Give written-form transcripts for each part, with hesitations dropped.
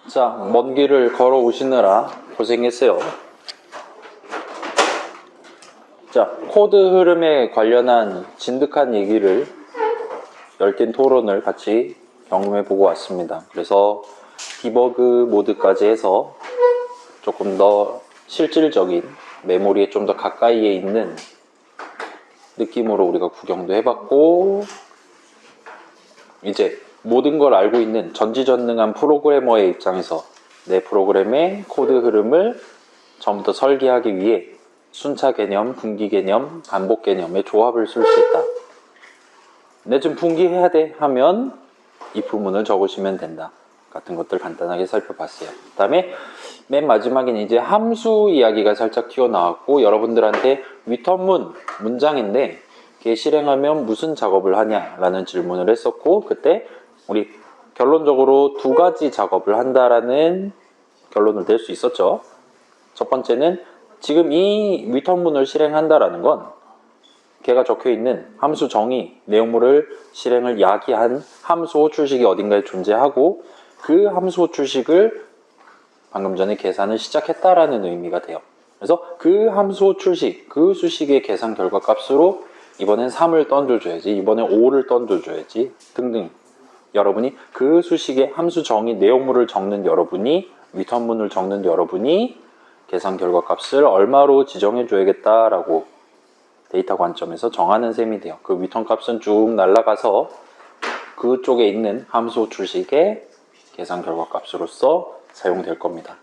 자, 먼 길을 걸어 오시느라 고생했어요. 자, 코드 흐름에 관련한 진득한 얘기를 열띤 토론을 같이 경험해 보고 왔습니다. 그래서 디버그 모드까지 해서 조금 더 실질적인 메모리에 좀 더 가까이에 있는 느낌으로 우리가 구경도 해봤고, 이제 모든 걸 알고 있는 전지전능한 프로그래머의 입장에서 내 프로그램의 코드 흐름을 처음부터 설계하기 위해 순차 개념, 분기 개념, 반복 개념의 조합을 쓸 수 있다. 내 좀 분기해야 돼 하면 이 부분을 적으시면 된다. 같은 것들 간단하게 살펴봤어요. 그 다음에 맨 마지막에는 이제 함수 이야기가 살짝 튀어나왔고, 여러분들한테 위턴문 문장인데 이게 실행하면 무슨 작업을 하냐라는 질문을 했었고, 그때 우리 결론적으로 두 가지 작업을 한다라는 결론을 낼 수 있었죠. 첫 번째는 지금 이 위턴문을 실행한다라는 건 걔가 적혀있는 함수 정의, 내용물을 실행을 야기한 함수 호출식이 어딘가에 존재하고, 그 함수 호출식을 방금 전에 계산을 시작했다라는 의미가 돼요. 그래서 그 함수 호출식, 그 수식의 계산 결과 값으로 이번엔 3을 던져줘야지, 이번엔 5를 던져줘야지 등등. 여러분이 그 수식의 함수 정의, 내용물을 적는 여러분이, 위턴문을 적는 여러분이 계산 결과 값을 얼마로 지정해 줘야겠다라고 데이터 관점에서 정하는 셈이 돼요. 그 위턴 값은 쭉 날아가서 그쪽에 있는 함수 호출식의 계산 결과 값으로서 사용될 겁니다.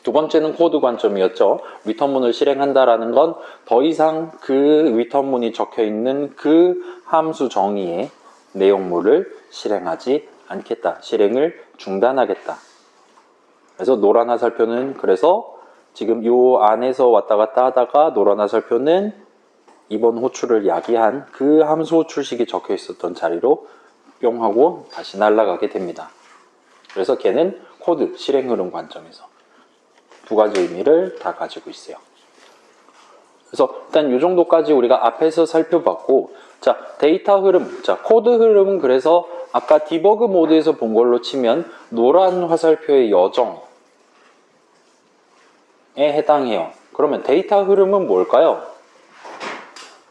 두 번째는 코드 관점이었죠. 위턴문을 실행한다라는 건 더 이상 그 위턴문이 적혀 있는 그 함수 정의의 내용물을 실행하지 않겠다. 실행을 중단하겠다. 그래서 노란 화살표는, 그래서 지금 요 안에서 왔다 갔다 하다가 노란 화살표는 이번 호출을 야기한 그 함수 호출식이 적혀 있었던 자리로 뿅 하고 다시 날아가게 됩니다. 그래서 걔는 코드 실행 흐름 관점에서 두 가지 의미를 다 가지고 있어요. 그래서 일단 이 정도까지 우리가 앞에서 살펴봤고, 자, 데이터 흐름, 자, 코드 흐름은 그래서 아까 디버그 모드에서 본 걸로 치면 노란 화살표의 여정에 해당해요. 그러면 데이터 흐름은 뭘까요?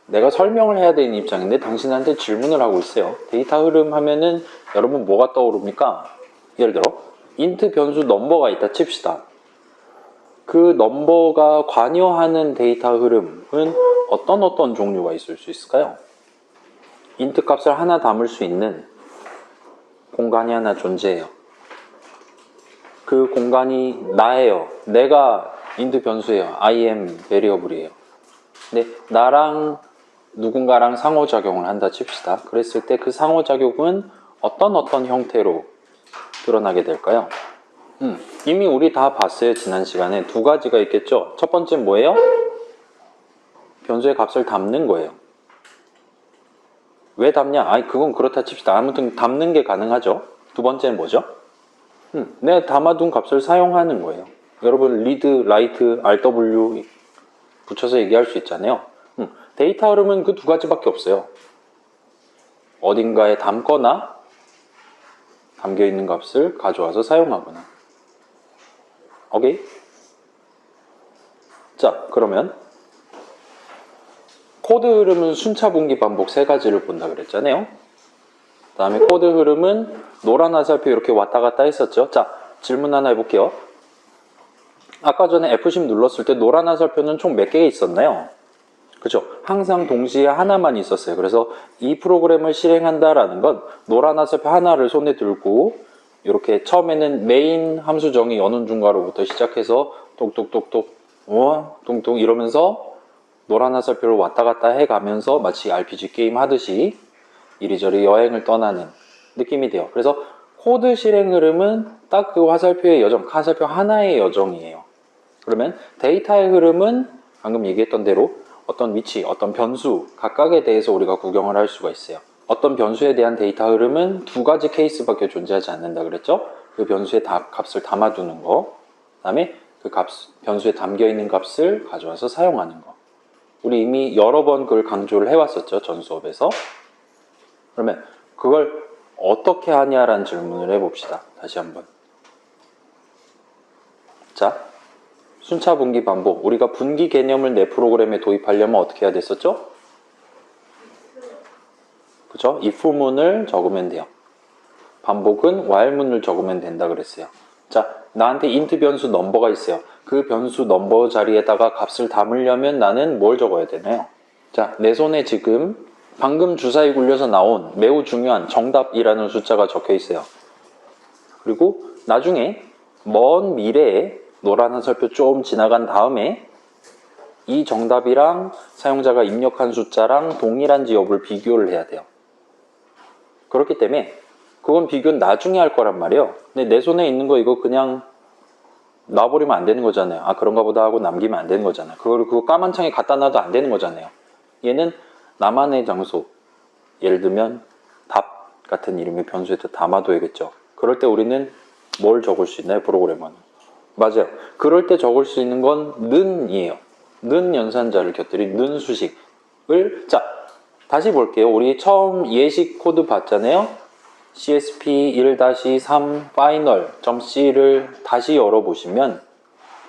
내가 설명을 해야 되는 입장인데 당신한테 질문을 하고 있어요. 데이터 흐름 하면은 여러분 뭐가 떠오릅니까? 예를 들어 int 변수 넘버가 있다 칩시다. 그 넘버가 관여하는 데이터 흐름은 어떤 종류가 있을 수 있을까요? int 값을 하나 담을 수 있는 공간이 하나 존재해요. 그 공간이 나예요. 내가 int 변수예요. I am variable이에요. 근데 나랑 누군가랑 상호작용을 한다 칩시다. 그랬을 때 그 상호작용은 어떤 형태로 드러나게 될까요? 이미 우리 다 봤어요. 지난 시간에 두 가지가 있겠죠. 첫 번째는 뭐예요? 변수의 값을 담는 거예요. 왜 담냐? 아니 그건 그렇다 칩시다. 아무튼 담는 게 가능하죠. 두 번째는 뭐죠? 내가 담아둔 값을 사용하는 거예요. 여러분 read, write, rw 붙여서 얘기할 수 있잖아요. 데이터 흐름은 그 두 가지밖에 없어요. 어딘가에 담거나 담겨있는 값을 가져와서 사용하거나. 오케이? 자, 그러면 코드 흐름은 순차, 분기, 반복 세 가지를 본다 그랬잖아요. 그 다음에 코드 흐름은 노란 화살표 이렇게 왔다 갔다 했었죠. 자, 질문 하나 해볼게요. 아까 전에 F10 눌렀을 때 노란 화살표는 총 몇 개가 있었나요? 그죠? 항상 동시에 하나만 있었어요. 그래서 이 프로그램을 실행한다라는 건 노란 화살표 하나를 손에 들고 이렇게 처음에는 메인 함수 정의 연운 중괄호부터 시작해서 똑똑똑똑 뚱뚱 이러면서 노란 화살표를 왔다 갔다 해가면서 마치 RPG 게임 하듯이 이리저리 여행을 떠나는 느낌이 돼요. 그래서 코드 실행 흐름은 딱 그 화살표의 여정, 화살표 하나의 여정이에요. 그러면 데이터의 흐름은 방금 얘기했던 대로 어떤 위치, 어떤 변수 각각에 대해서 우리가 구경을 할 수가 있어요. 어떤 변수에 대한 데이터 흐름은 두 가지 케이스밖에 존재하지 않는다 그랬죠? 그 변수의 값을 담아두는 거, 그 다음에 그 변수에 담겨있는 값을 가져와서 사용하는 거. 우리 이미 여러 번 그걸 강조를 해왔었죠, 전 수업에서. 그러면 그걸 어떻게 하냐라는 질문을 해봅시다. 다시 한번. 자, 순차 분기 반복. 우리가 분기 개념을 내 프로그램에 도입하려면 어떻게 해야 됐었죠? 그죠? if문을 적으면 돼요. 반복은 while문을 적으면 된다 그랬어요. 자, 나한테 int 변수 넘버가 있어요. 그 변수 넘버 자리에다가 값을 담으려면 나는 뭘 적어야 되나요? 자, 내 손에 지금 방금 주사위 굴려서 나온 매우 중요한 정답이라는 숫자가 적혀 있어요. 그리고 나중에 먼 미래에 노란 화살표 좀 지나간 다음에 이 정답이랑 사용자가 입력한 숫자랑 동일한지 여부를 비교를 해야 돼요. 그렇기 때문에 그건 비교는 나중에 할 거란 말이에요. 근데 내 손에 있는 거 이거 그냥 놔버리면 안 되는 거잖아요. 아, 그런가 보다 하고 남기면 안 되는 거잖아요. 그거 까만 창에 갖다 놔도 안 되는 거잖아요. 얘는 나만의 장소, 예를 들면 답 같은 이름의 변수에다 담아둬야겠죠. 그럴 때 우리는 뭘 적을 수 있나요? 프로그래머는. 맞아요. 그럴 때 적을 수 있는 건 는이에요. 는 연산자를 곁들인 는 수식을. 자, 다시 볼게요. 우리 처음 예식 코드 봤잖아요. CSP 1-3 final.c를 다시 열어보시면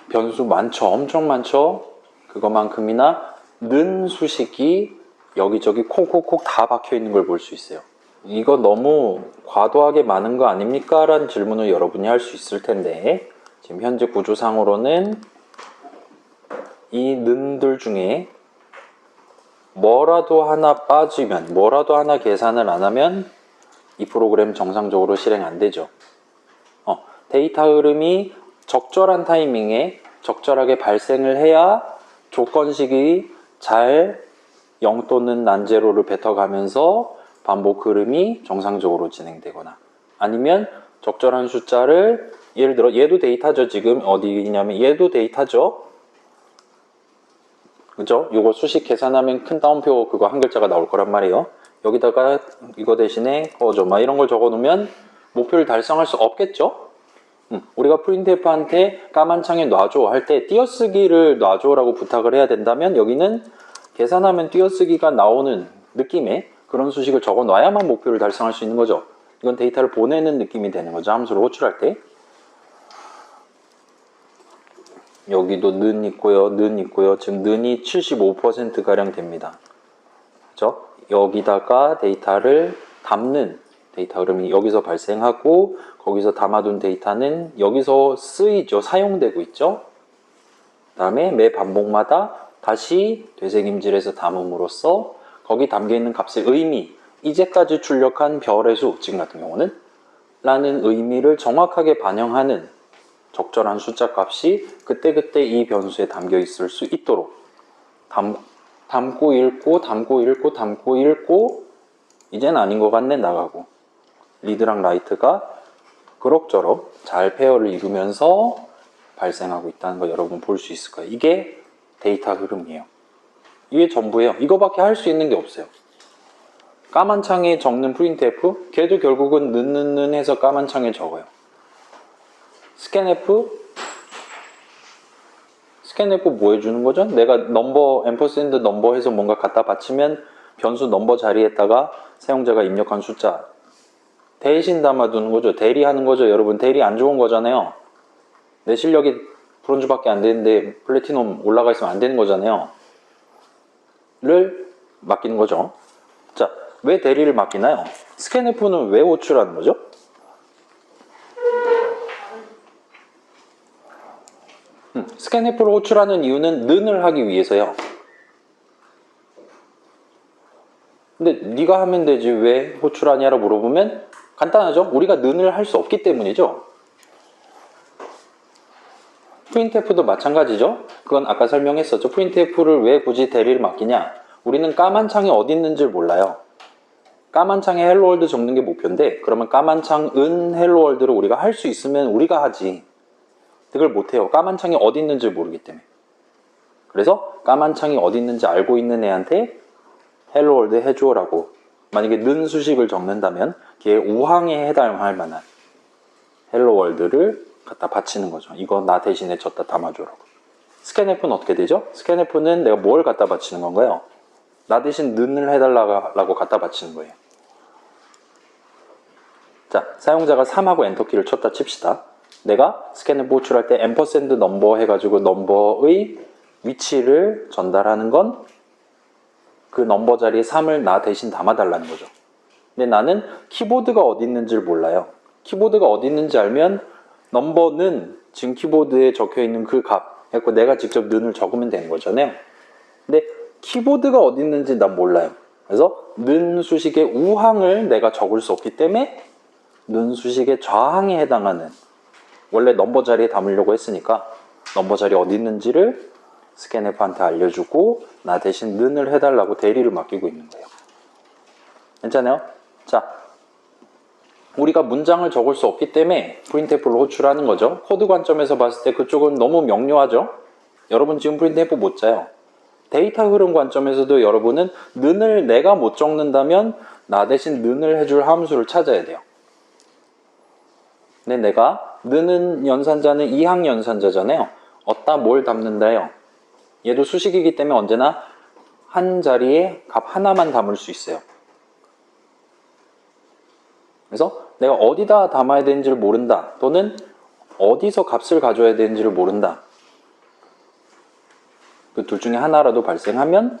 변수 많죠. 엄청 많죠. 그것만큼이나 는 수식이 여기저기 콕콕콕 다 박혀 있는 걸 볼 수 있어요. 이거 너무 과도하게 많은 거 아닙니까? 라는 질문을 여러분이 할 수 있을 텐데, 지금 현재 구조상으로는 이 는들 중에 뭐라도 하나 빠지면, 뭐라도 하나 계산을 안 하면 이 프로그램 정상적으로 실행 안 되죠. 데이터 흐름이 적절한 타이밍에 적절하게 발생을 해야 조건식이 잘 0 또는 난제로를 뱉어가면서 반복 흐름이 정상적으로 진행되거나, 아니면 적절한 숫자를, 예를 들어 얘도 데이터죠. 지금 어디냐면 얘도 데이터죠. 그죠? 요거 수식 계산하면 큰 따옴표 그거 한 글자가 나올 거란 말이에요. 여기다가 이거 대신에 꺼져 막 이런 걸 적어 놓으면 목표를 달성할 수 없겠죠? 우리가 printf한테 까만 창에 놔줘 할 때 띄어쓰기를 놔줘라고 부탁을 해야 된다면, 여기는 계산하면 띄어쓰기가 나오는 느낌의 그런 수식을 적어 놔야만 목표를 달성할 수 있는 거죠. 이건 데이터를 보내는 느낌이 되는 거죠. 함수를 호출할 때. 여기도 는 있고요. 는 있고요. 지금 는이 75%가량 됩니다. 그죠? 여기다가 데이터를 담는 데이터 흐름이 여기서 발생하고, 거기서 담아둔 데이터는 여기서 쓰이죠. 사용되고 있죠. 그 다음에 매 반복마다 다시 되새김질해서 담음으로써 거기 담겨있는 값의 의미, 이제까지 출력한 별의 수, 지금 같은 경우는 라는 의미를 정확하게 반영하는 적절한 숫자 값이 그때그때 이 변수에 담겨 있을 수 있도록 담고 읽고 담고 읽고 담고 읽고, 이젠 아닌 것 같네 나가고, 리드랑 라이트가 그럭저럭 잘 페어를 이루면서 발생하고 있다는 거 여러분 볼 수 있을 거예요. 이게 데이터 흐름이에요. 이게 전부예요. 이거밖에 할 수 있는 게 없어요. 까만 창에 적는 printf, 걔도 결국은 는는는 해서 까만 창에 적어요. scanf 뭐 해주는 거죠? 내가 넘버, 앰퍼센드 넘버 해서 뭔가 갖다 바치면 변수 넘버 자리에다가 사용자가 입력한 숫자 대신 담아두는 거죠. 대리하는 거죠. 여러분, 대리 안 좋은 거잖아요. 내 실력이 브론즈밖에 안 되는데 플래티넘 올라가 있으면 안 되는 거잖아요. 를 맡기는 거죠. 자, 왜 대리를 맡기나요? 스캔F는 왜 호출하는 거죠? 스캔F를 호출하는 이유는 는을 하기 위해서요. 근데 네가 하면 되지 왜 호출하냐라고 물어보면 간단하죠. 우리가 는을 할 수 없기 때문이죠. printf도 마찬가지죠. 그건 아까 설명했었죠. printf를 왜 굳이 대리를 맡기냐. 우리는 까만 창이 어디 있는지를 몰라요. 까만 창에 헬로월드 적는 게 목표인데, 그러면 까만 창은 헬로월드를 우리가 할 수 있으면 우리가 하지. 그걸 못해요. 까만 창이 어디 있는지 모르기 때문에. 그래서 까만 창이 어디 있는지 알고 있는 애한테 헬로월드 해줘라고, 만약에 는 수식을 적는다면 걔 우항에 해당할 만한 헬로월드를 갖다 바치는 거죠. 이거 나 대신에 줬다 담아줘라고. 스캔F는 어떻게 되죠? 스캔F는 내가 뭘 갖다 바치는 건가요? 나 대신 는을 해달라고 갖다 바치는 거예요. 자, 사용자가 3하고 엔터키를 쳤다 칩시다. 내가 스캔을 호출할 때 앰퍼샌드 넘버 해가지고 넘버의 위치를 전달하는 건 그 넘버 자리에 3을 나 대신 담아달라는 거죠. 근데 나는 키보드가 어디 있는지를 몰라요. 키보드가 어디 있는지 알면 넘버는 지금 키보드에 적혀 있는 그 값, 그래서 내가 직접 는을 적으면 되는 거잖아요. 근데 키보드가 어디 있는지 난 몰라요. 그래서 는 수식의 우항을 내가 적을 수 없기 때문에 는 수식의 좌항에 해당하는, 원래 넘버 자리에 담으려고 했으니까 넘버 자리 어디 있는지를 스캔F한테 알려주고 나 대신 는을 해달라고 대리를 맡기고 있는 거예요. 괜찮아요? 자, 우리가 문장을 적을 수 없기 때문에 프린트F를 호출하는 거죠. 코드 관점에서 봤을 때 그쪽은 너무 명료하죠. 여러분 지금 프린트F 못 짜요. 데이터 흐름 관점에서도 여러분은 는을 내가 못 적는다면 나 대신 는을 해줄 함수를 찾아야 돼요. 근데 내가 는은 연산자는 이항 연산자잖아요. 어디다 뭘 담는다요? 얘도 수식이기 때문에 언제나 한 자리에 값 하나만 담을 수 있어요. 그래서 내가 어디다 담아야 되는지를 모른다, 또는 어디서 값을 가져야 되는지를 모른다, 그 둘 중에 하나라도 발생하면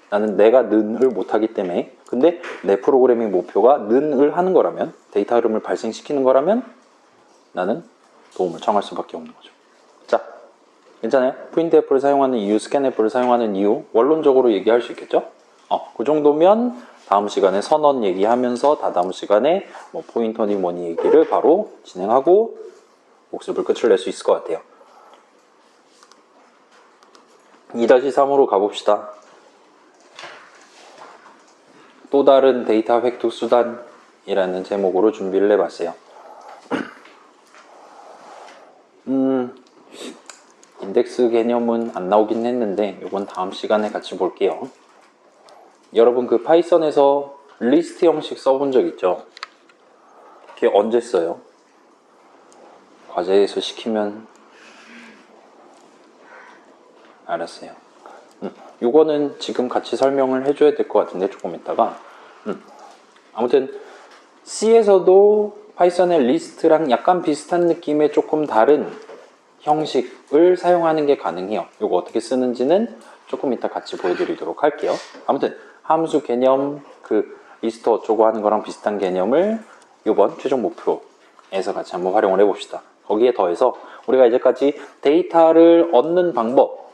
나는 내가 는을 못하기 때문에, 근데 내 프로그래밍 목표가 는을 하는 거라면, 데이터 흐름을 발생시키는 거라면 나는 도움을 청할 수밖에 없는 거죠. 자, 괜찮아요? printf를 사용하는 이유, scanf를 사용하는 이유 원론적으로 얘기할 수 있겠죠? 그 정도면 다음 시간에 선언 얘기하면서 다다음 시간에 뭐 포인터니 뭐니 얘기를 바로 진행하고 복습을 끝을 낼 수 있을 것 같아요. 2-3으로 가봅시다. 또 다른 데이터 획득 수단이라는 제목으로 준비를 해봤어요. 인덱스 개념은 안 나오긴 했는데 이건 다음 시간에 같이 볼게요. 여러분 그 파이썬에서 리스트 형식 써본 적 있죠? 그게 언제 써요? 과제에서 시키면 알았어요. 요거는 지금 같이 설명을 해줘야 될 것 같은데 조금 있다가 아무튼 C에서도 파이썬의 리스트랑 약간 비슷한 느낌의 조금 다른 형식을 사용하는 게 가능해요. 요거 어떻게 쓰는지는 조금 이따 같이 보여드리도록 할게요. 아무튼 함수 개념, 그 리스트 어쩌고 하는 거랑 비슷한 개념을 이번 최종 목표에서 같이 한번 활용을 해봅시다. 거기에 더해서 우리가 이제까지 데이터를 얻는 방법,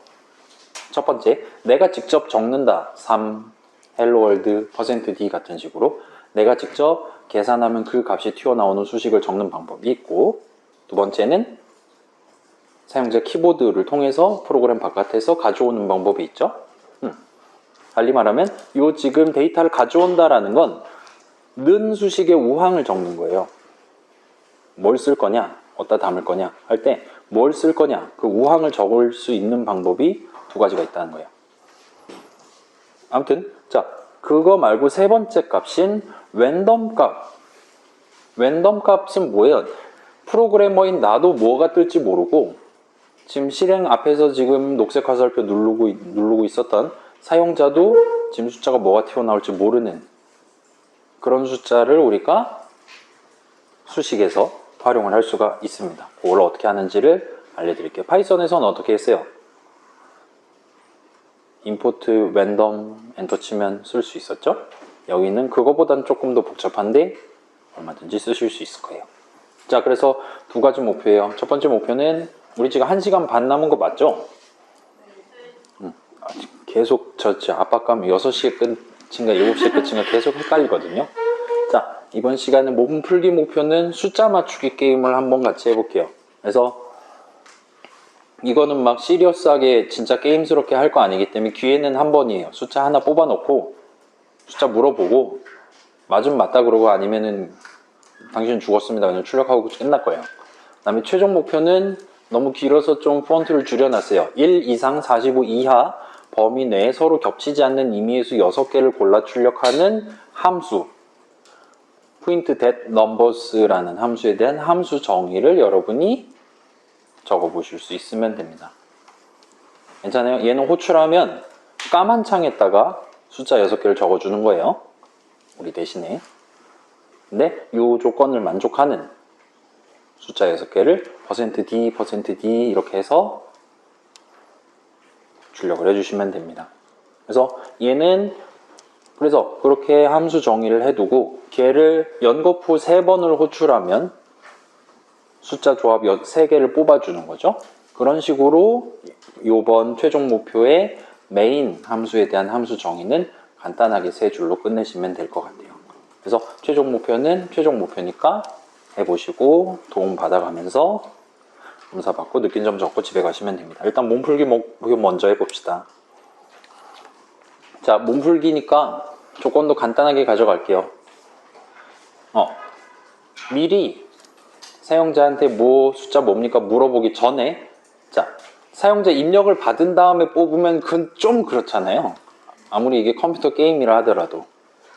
첫 번째, 내가 직접 적는다. 3, helloworld, %d 같은 식으로 내가 직접 계산하면 그 값이 튀어나오는 수식을 적는 방법이 있고, 두 번째는 사용자 키보드를 통해서 프로그램 바깥에서 가져오는 방법이 있죠. 달리 말하면 요 지금 데이터를 가져온다라는 건 는 수식의 우항을 적는 거예요. 뭘 쓸 거냐, 어디다 담을 거냐 할 때 뭘 쓸 거냐, 그 우항을 적을 수 있는 방법이 두 가지가 있다는 거예요. 아무튼 자, 그거 말고 세 번째 값인 랜덤 값. 랜덤 값은 뭐예요? 프로그래머인 나도 뭐가 뜰지 모르고 지금 실행 앞에서 지금 녹색 화살표 누르고 있었던 사용자도 지금 숫자가 뭐가 튀어나올지 모르는 그런 숫자를 우리가 수식에서 활용을 할 수가 있습니다. 그걸 어떻게 하는지를 알려드릴게요. 파이썬에서는 어떻게 했어요? 임포트 랜덤 엔터 치면 쓸 수 있었죠? 여기는 그거보단 조금 더 복잡한데 얼마든지 쓰실 수 있을 거예요. 자, 그래서 두 가지 목표예요. 첫 번째 목표는 우리 지금 1시간 반 남은 거 맞죠? 계속 저 압박감 6시에 끝인가 7시에 끝인가 계속 헷갈리거든요. 자, 이번 시간에 몸 풀기 목표는 숫자 맞추기 게임을 한번 같이 해볼게요. 그래서 이거는 막 시리어스하게 진짜 게임스럽게 할 거 아니기 때문에 기회는 한 번이에요. 숫자 하나 뽑아놓고 숫자 물어보고 맞으면 맞다 그러고 아니면은 당신 죽었습니다 그냥 출력하고 끝날 거예요. 그 다음에 최종 목표는 너무 길어서 좀 폰트를 줄여놨어요. 1 이상 45 이하 범위 내에 서로 겹치지 않는 임의의 수 6개를 골라 출력하는 함수 print that numbers라는 함수에 대한 함수 정의를 여러분이 적어보실 수 있으면 됩니다. 괜찮아요? 얘는 호출하면 까만 창에다가 숫자 6개를 적어주는 거예요. 우리 대신에. 근데 이 조건을 만족하는 숫자 6개를 %d, %d 이렇게 해서 출력을 해주시면 됩니다. 그래서 얘는 그래서 그렇게 함수 정의를 해두고 걔를 연거푸 3번을 호출하면 숫자 조합 3개를 뽑아주는 거죠. 그런 식으로 이번 최종 목표의 메인 함수에 대한 함수 정의는 간단하게 3줄로 끝내시면 될 것 같아요. 그래서 최종 목표는 최종 목표니까 해보시고 도움 받아가면서 검사 받고 느낀 점 적고 집에 가시면 됩니다. 일단 몸풀기 목표 먼저 해봅시다. 자, 몸풀기니까 조건도 간단하게 가져갈게요. 미리 사용자한테 숫자 뭡니까 물어보기 전에 자, 사용자 입력을 받은 다음에 뽑으면 그건 좀 그렇잖아요. 아무리 이게 컴퓨터 게임이라 하더라도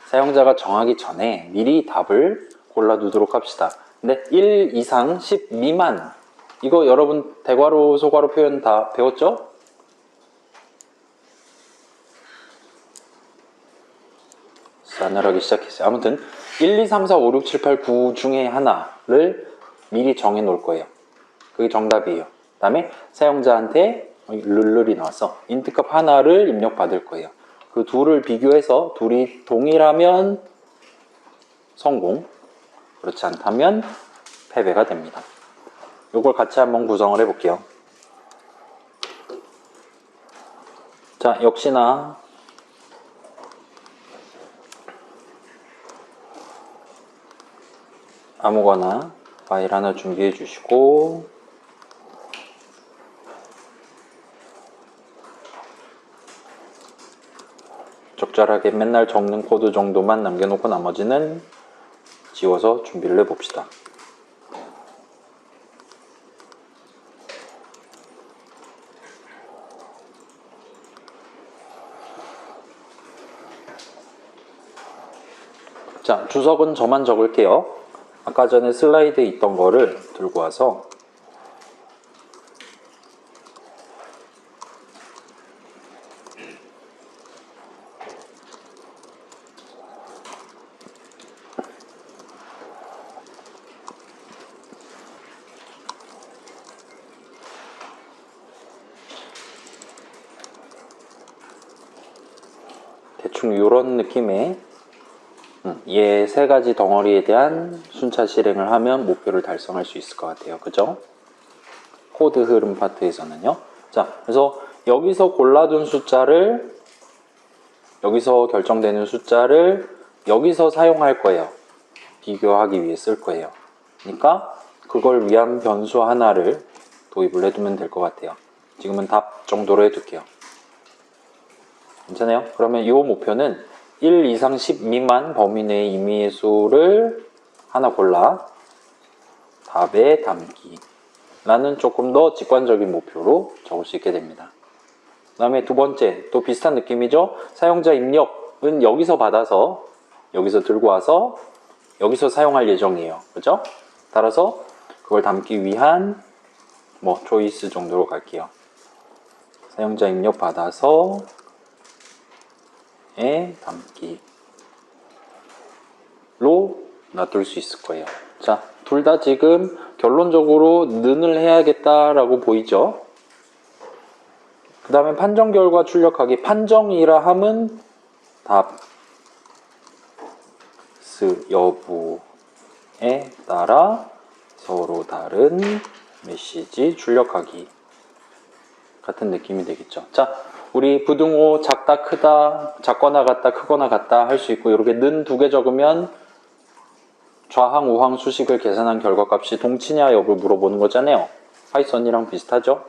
사용자가 정하기 전에 미리 답을 골라두도록 합시다. 근데 1 이상 10 미만 이거 여러분 대괄호 소괄호 표현 다 배웠죠? 싸늘하기 시작했어요. 아무튼 1, 2, 3, 4, 5, 6, 7, 8, 9 중에 하나를 미리 정해 놓을 거예요. 그게 정답이에요. 그 다음에 사용자한테 룰이 나왔어. 인트값 하나를 입력받을 거예요. 그 둘을 비교해서 둘이 동일하면 성공, 그렇지 않다면 패배가 됩니다. 이걸 같이 한번 구성을 해볼게요. 자, 역시나 아무거나 파일 하나 준비해 주시고 적절하게 맨날 적는 코드 정도만 남겨놓고 나머지는 지워서 준비를 해봅시다. 자, 주석은 저만 적을게요. 아까 전에 슬라이드에 있던 거를 들고 와서 대충 이런 느낌의 얘 3가지 덩어리에 대한 순차 실행을 하면 목표를 달성할 수 있을 것 같아요. 그죠? 코드 흐름 파트에서는요. 자, 그래서 여기서 골라둔 숫자를 여기서 결정되는 숫자를 여기서 사용할 거예요. 비교하기 위해 쓸 거예요. 그러니까 그걸 위한 변수 하나를 도입을 해두면 될 것 같아요. 지금은 답 정도로 해둘게요. 괜찮아요? 그러면 이 목표는 1 이상 10 미만 범위 내의 임의의 수를 하나 골라 답에 담기 라는 조금 더 직관적인 목표로 적을 수 있게 됩니다. 그 다음에 두 번째, 또 비슷한 느낌이죠? 사용자 입력은 여기서 받아서 여기서 들고 와서 여기서 사용할 예정이에요. 그죠? 따라서 그걸 담기 위한 초이스 정도로 갈게요. 사용자 입력 받아서 담기로 놔둘 수 있을 거예요. 자, 둘 다 지금 결론적으로 는을 해야겠다라고 보이죠? 그 다음에 판정 결과 출력하기. 판정이라 함은 답스 여부에 따라 서로 다른 메시지 출력하기 같은 느낌이 되겠죠. 자, 우리 부등호 작다 크다 작거나 같다 크거나 같다 할 수 있고 이렇게 는 2개 적으면 좌항 우항 수식을 계산한 결과값이 동치냐 여부를 물어보는 거잖아요. 파이썬이랑 비슷하죠?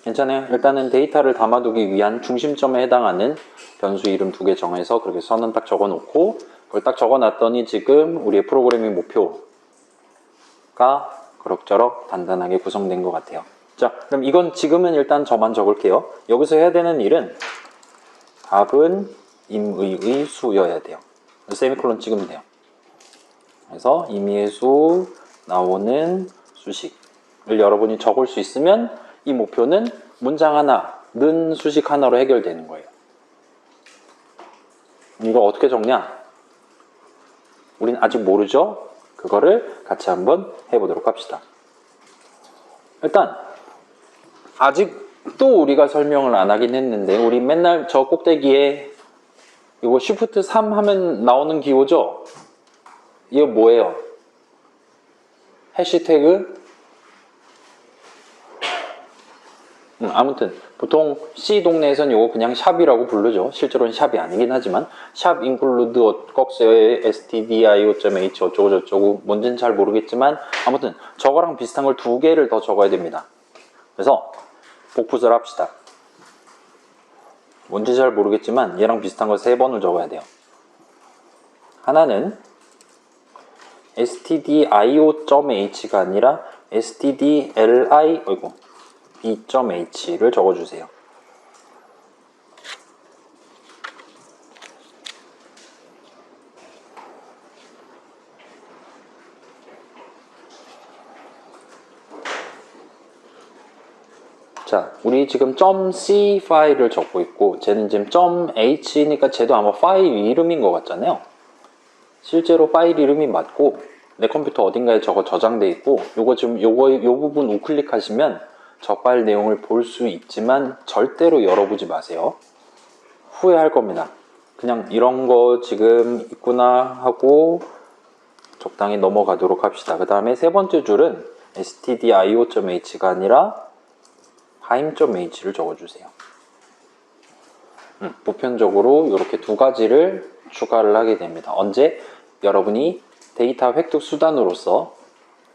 괜찮아요. 일단은 데이터를 담아두기 위한 중심점에 해당하는 변수 이름 2개 정해서 그렇게 선은 딱 적어놓고 그걸 딱 적어놨더니 지금 우리의 프로그래밍 목표가 그럭저럭 단단하게 구성된 것 같아요. 자, 그럼 이건 지금은 일단 저만 적을게요. 여기서 해야 되는 일은 답은 임의의 수여야 돼요. 세미콜론 찍으면 돼요. 그래서 임의의 수 나오는 수식을 여러분이 적을 수 있으면 이 목표는 문장 하나, 는 수식 하나로 해결되는 거예요. 이거 어떻게 적냐? 우린 아직 모르죠? 그거를 같이 한번 해보도록 합시다. 일단 아직도 우리가 설명을 안 하긴 했는데 우리 맨날 저 꼭대기에 이거 Shift 3 하면 나오는 기호죠? 이거 뭐예요? 해시태그? 아무튼 보통 C 동네에선 이거 그냥 샵이라고 부르죠. 실제로는 샵이 아니긴 하지만 샵 include stdio.h 어쩌고저쩌고 뭔지는 잘 모르겠지만 아무튼 저거랑 비슷한 걸 두 개를 더 적어야 됩니다. 그래서 복붙을 합시다. 뭔지 잘 모르겠지만 얘랑 비슷한 걸 3번을 적어야 돼요. 하나는 stdio.h가 아니라 stdli.h를 적어주세요. 자, 우리 지금 .c 파일을 적고 있고 쟤는 지금 .h니까 쟤도 아마 파일 이름인 것 같잖아요. 실제로 파일 이름이 맞고 내 컴퓨터 어딘가에 저거 저장돼 있고 요거 지금 요 부분 우클릭하시면 저 파일 내용을 볼 수 있지만 절대로 열어보지 마세요. 후회할 겁니다. 그냥 이런 거 지금 있구나 하고 적당히 넘어가도록 합시다. 그 다음에 세 번째 줄은 stdio.h가 아니라 heim.h를 적어주세요. 보편적으로 이렇게 두 가지를 추가를 하게 됩니다. 언제? 여러분이 데이터 획득 수단으로서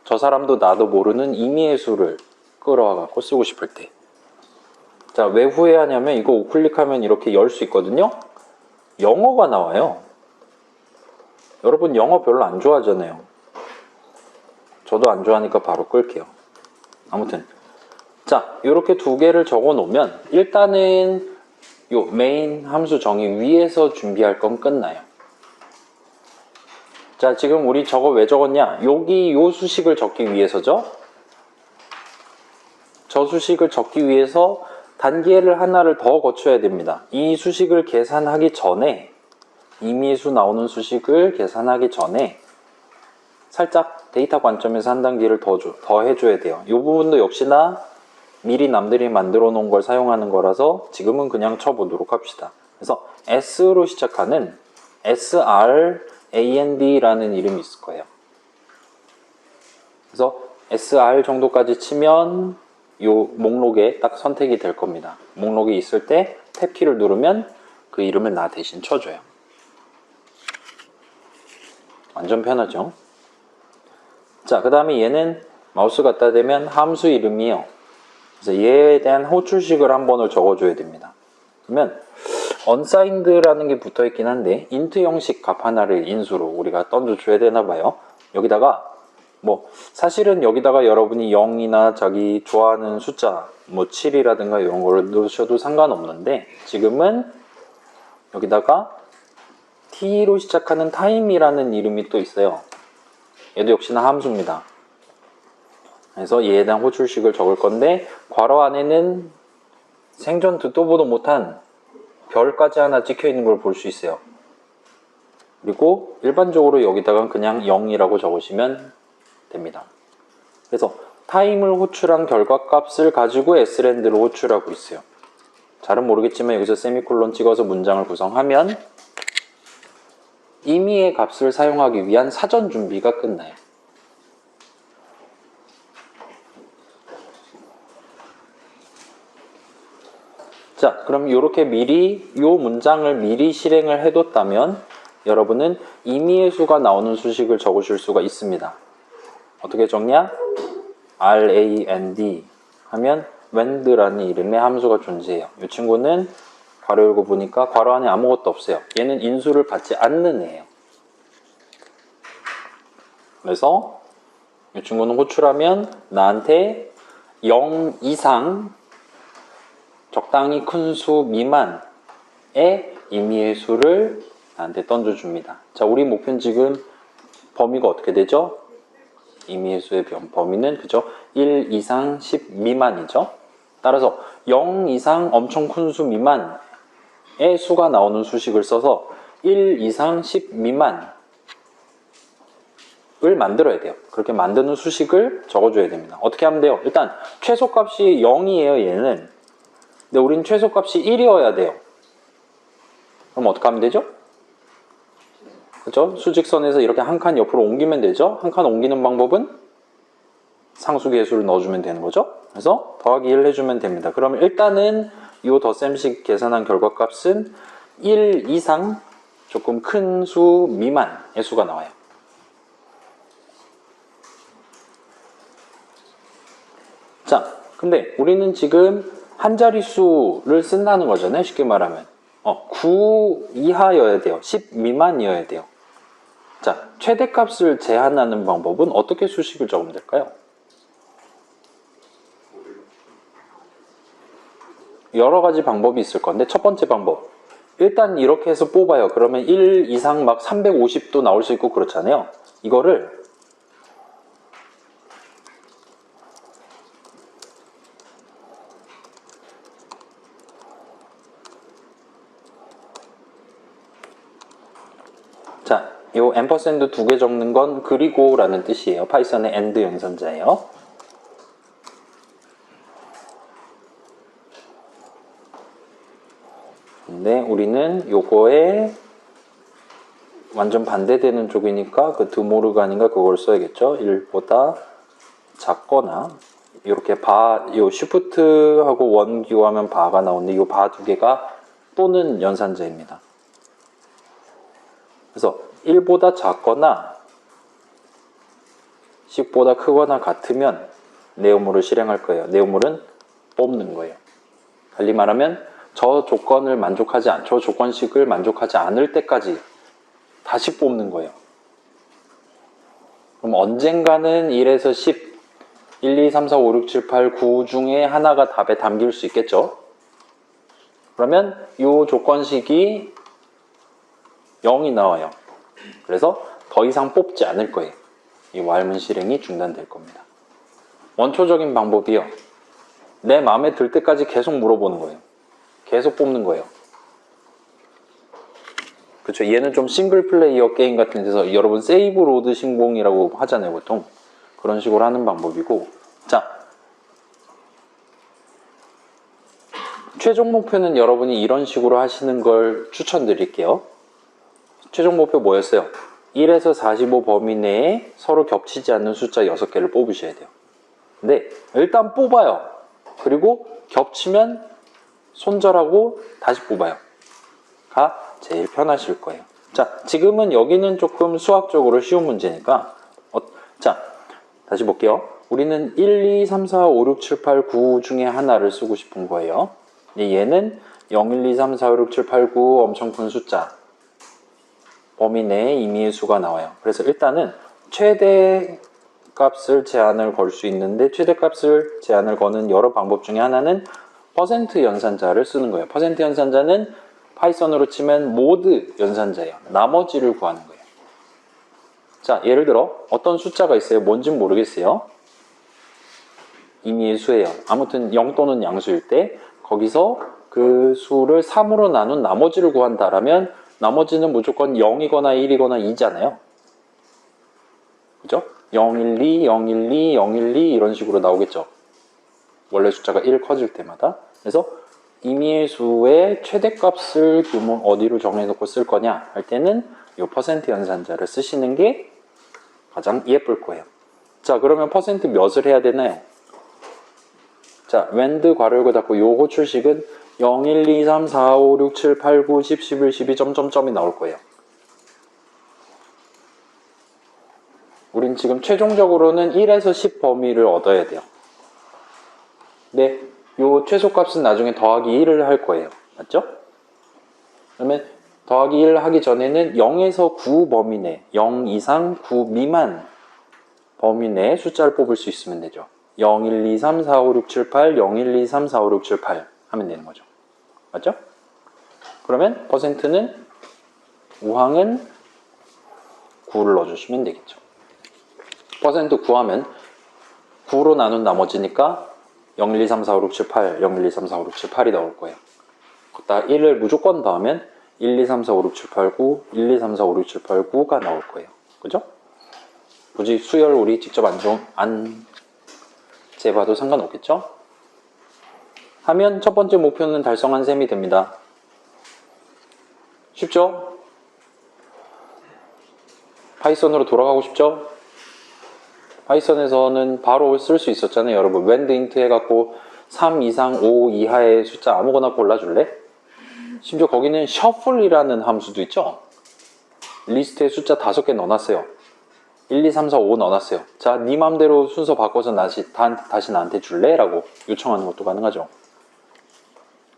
저 사람도 나도 모르는 임의의 수를 끌어와 갖고 쓰고 싶을 때. 자, 왜 후회하냐면 이거 우클릭하면 이렇게 열 수 있거든요. 영어가 나와요. 여러분 영어 별로 안 좋아하잖아요. 저도 안 좋아하니까 바로 끌게요. 아무튼 자, 이렇게 두 개를 적어 놓으면 일단은 요 메인 함수 정의 위에서 준비할 건 끝나요. 자, 지금 우리 저거 왜 적었냐? 여기 요 수식을 적기 위해서죠. 저 수식을 적기 위해서 단계를 하나를 더 거쳐야 됩니다. 이 수식을 계산하기 전에 임의수 나오는 수식을 계산하기 전에 살짝 데이터 관점에서 한 단계를 더 해줘야 돼요. 이 부분도 역시나 미리 남들이 만들어 놓은 걸 사용하는 거라서 지금은 그냥 쳐보도록 합시다. 그래서 S로 시작하는 SRAND라는 이름이 있을 거예요. 그래서 SR 정도까지 치면 이 목록에 딱 선택이 될 겁니다. 목록이 있을 때 탭키를 누르면 그 이름을 나 대신 쳐줘요. 완전 편하죠? 자, 그 다음에 얘는 마우스 갖다 대면 함수 이름이에요. 그래서 얘에 대한 호출식을 한 번을 적어줘야 됩니다. 그러면 unsigned라는 게 붙어 있긴 한데 int 형식 값 하나를 인수로 우리가 던져줘야 되나 봐요. 여기다가 뭐 사실은 여기다가 여러분이 0이나 자기 좋아하는 숫자 뭐 7이라든가 이런 거를 넣으셔도 상관없는데 지금은 여기다가 t로 시작하는 time이라는 이름이 또 있어요. 얘도 역시나 함수입니다. 그래서 얘에 대한 호출식을 적을 건데 괄호 안에는 생전 듣도 보도 못한 별까지 하나 찍혀 있는 걸 볼 수 있어요. 그리고 일반적으로 여기다가 그냥 0이라고 적으시면 됩니다. 그래서 타임을 호출한 결과값을 가지고 sland를 호출하고 있어요. 잘은 모르겠지만 여기서 세미콜론 찍어서 문장을 구성하면 임의의 값을 사용하기 위한 사전 준비가 끝나요. 자, 그럼 이렇게 미리 이 문장을 미리 실행을 해뒀다면 여러분은 임의의 수가 나오는 수식을 적으실 수가 있습니다. 어떻게 적냐? RAND 하면 when라는 이름의 함수가 존재해요. 이 친구는 괄호 열고 보니까 괄호 안에 아무것도 없어요. 얘는 인수를 받지 않는 애예요. 그래서 이 친구는 호출하면 나한테 0 이상 적당히 큰 수 미만의 임의의 수를 나한테 던져줍니다. 자, 우리 목표는 지금 범위가 어떻게 되죠? 임의의 수의 범위는 그죠? 1 이상 10 미만이죠. 따라서 0 이상 엄청 큰 수 미만의 수가 나오는 수식을 써서 1 이상 10 미만을 만들어야 돼요. 그렇게 만드는 수식을 적어줘야 됩니다. 어떻게 하면 돼요? 일단 최소값이 0이에요, 얘는. 근데 우린 최소값이 1이어야 돼요. 그럼 어떻게 하면 되죠? 그죠? 수직선에서 이렇게 한 칸 옆으로 옮기면 되죠? 한 칸 옮기는 방법은 상수계수를 넣어주면 되는 거죠? 그래서 더하기 1 해주면 됩니다. 그러면 일단은 이 덧셈식 계산한 결과값은 1 이상 조금 큰 수 미만의 수가 나와요. 자, 근데 우리는 지금 한 자릿수를 쓴다는 거잖아요. 쉽게 말하면 9 이하여야 돼요. 10 미만이어야 돼요. 자, 최대값을 제한하는 방법은 어떻게 수식을 적으면 될까요? 여러 가지 방법이 있을 건데 첫 번째 방법, 일단 이렇게 해서 뽑아요. 그러면 1 이상 막 350도 나올 수 있고 그렇잖아요. 이거를 자, 요 앰퍼샌드 두 개 적는 건 그리고 라는 뜻이에요. 파이썬의 AND 연산자예요. 근데 우리는 요거에 완전 반대되는 쪽이니까 그 드모르간인가 그걸 써야겠죠. 1보다 작거나 이렇게 요 쉬프트하고 원 기호하면 바가 나오는데 요 바 두 개가 또는 연산자입니다. 그래서 1보다 작거나 10보다 크거나 같으면 내용물을 실행할 거예요. 내용물은 뽑는 거예요. 달리 말하면 저 조건식을 만족하지 않을 때까지 다시 뽑는 거예요. 그럼 언젠가는 1에서 10, 1, 2, 3, 4, 5, 6, 7, 8, 9 중에 하나가 답에 담길 수 있겠죠? 그러면 이 조건식이 0이 나와요. 그래서 더 이상 뽑지 않을 거예요. 이 while문 실행이 중단될 겁니다. 원초적인 방법이요. 내 마음에 들 때까지 계속 물어보는 거예요. 계속 뽑는 거예요. 그렇죠. 얘는 좀 싱글 플레이어 게임 같은 데서 여러분 세이브 로드 신공이라고 하잖아요. 보통 그런 식으로 하는 방법이고, 자, 최종 목표는 여러분이 이런 식으로 하시는 걸 추천드릴게요. 최종 목표 뭐였어요? 1에서 45 범위 내에 서로 겹치지 않는 숫자 6개를 뽑으셔야 돼요. 근데 일단 뽑아요. 그리고 겹치면 손절하고 다시 뽑아요. 가 제일 편하실 거예요. 자, 지금은 여기는 조금 수학적으로 쉬운 문제니까 자, 다시 볼게요. 우리는 1, 2, 3, 4, 5, 6, 7, 8, 9 중에 하나를 쓰고 싶은 거예요. 얘는 0, 1, 2, 3, 4, 5, 6, 7, 8, 9 엄청 큰 숫자 범위 내에 임의의 수가 나와요. 그래서 일단은 최대 값을 제한을 걸 수 있는데 최대값을 제한을 거는 여러 방법 중에 하나는 퍼센트 연산자를 쓰는 거예요. 퍼센트 연산자는 파이썬으로 치면 모드 연산자예요. 나머지를 구하는 거예요. 자, 예를 들어 어떤 숫자가 있어요. 뭔진 모르겠어요. 임의의 수예요. 아무튼 0 또는 양수일 때 거기서 그 수를 3으로 나눈 나머지를 구한다라면 나머지는 무조건 0이거나 1이거나 2잖아요. 그죠? 0, 1, 2, 0, 1, 2, 0, 1, 2 이런 식으로 나오겠죠. 원래 숫자가 1 커질 때마다. 그래서 임의의 수의 최대값을 어디로 정해놓고 쓸 거냐 할 때는 이 퍼센트 연산자를 쓰시는 게 가장 예쁠 거예요. 자, 그러면 퍼센트 몇을 해야 되나요? 자, 웬드 괄호 열고 닫고 요 호출식은 0, 1, 2, 3, 4, 5, 6, 7, 8, 9, 10, 11, 12 점점점이 나올 거예요. 우린 지금 최종적으로는 1에서 10 범위를 얻어야 돼요. 근데 요 최소값은 나중에 더하기 1을 할 거예요. 맞죠? 그러면 더하기 1을 하기 전에는 0에서 9 범위 내, 0 이상 9 미만 범위 내에 숫자를 뽑을 수 있으면 되죠. 0, 1, 2, 3, 4, 5, 6, 7, 8, 0, 1, 2, 3, 4, 5, 6, 7, 8 하면 되는 거죠. 맞죠? 그러면 퍼센트는 우항은 9를 넣어주시면 되겠죠. 퍼센트 9하면 9로 나눈 나머지니까 0, 1, 2, 3, 4, 5, 6, 7, 8, 0, 1, 2, 3, 4, 5, 6, 7, 8이 나올 거예요. 거기다 1을 무조건 더하면 1, 2, 3, 4, 5, 6, 7, 8, 9, 1, 2, 3, 4, 5, 6, 7, 8, 9가 나올 거예요. 그죠? 굳이 수열 우리 직접 안 재봐도 상관없겠죠? 하면 첫 번째 목표는 달성한 셈이 됩니다. 쉽죠? 파이썬으로 돌아가고 싶죠? 파이썬에서는 바로 쓸 수 있었잖아요. 여러분 when int 해갖고 3 이상 5 이하의 숫자 아무거나 골라줄래? 심지어 거기는 shuffle이라는 함수도 있죠? 리스트에 숫자 5개 넣어놨어요. 1, 2, 3, 4, 5 넣어놨어요. 자, 네 맘대로 순서 바꿔서 다시 나한테 줄래? 라고 요청하는 것도 가능하죠.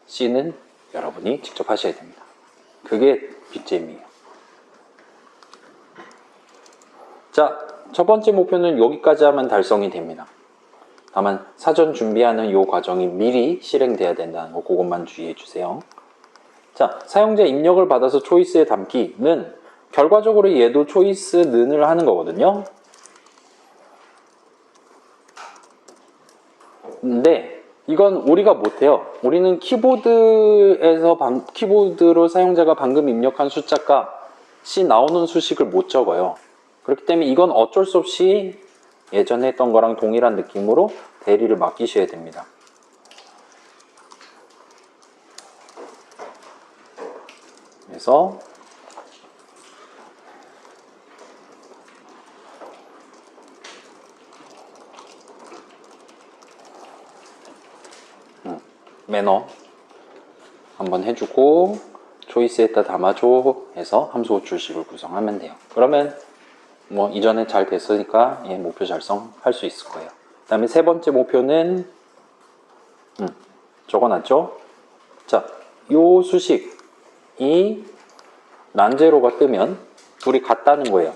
C는 여러분이 직접 하셔야 됩니다. 그게 빅잼이에요. 자, 첫 번째 목표는 여기까지 하면 달성이 됩니다. 다만 사전 준비하는 이 과정이 미리 실행돼야 된다는 거 그것만 주의해 주세요. 자, 사용자 입력을 받아서 초이스에 담기는 결과적으로 얘도 초이스 는을 하는 거거든요. 근데 이건 우리가 못해요. 우리는 키보드로 사용자가 방금 입력한 숫자 값이 나오는 수식을 못 적어요. 그렇기 때문에 이건 어쩔 수 없이 예전에 했던 거랑 동일한 느낌으로 대리를 맡기셔야 됩니다. 그래서 매너 한번 해주고 초이스에다 담아줘 해서 함수 호출식을 구성하면 돼요. 그러면 뭐 이전에 잘 됐으니까 목표 달성할 수 있을 거예요. 그 다음에 세 번째 목표는 적어놨죠? 자, 요 수식이 난제로가 뜨면 둘이 같다는 거예요.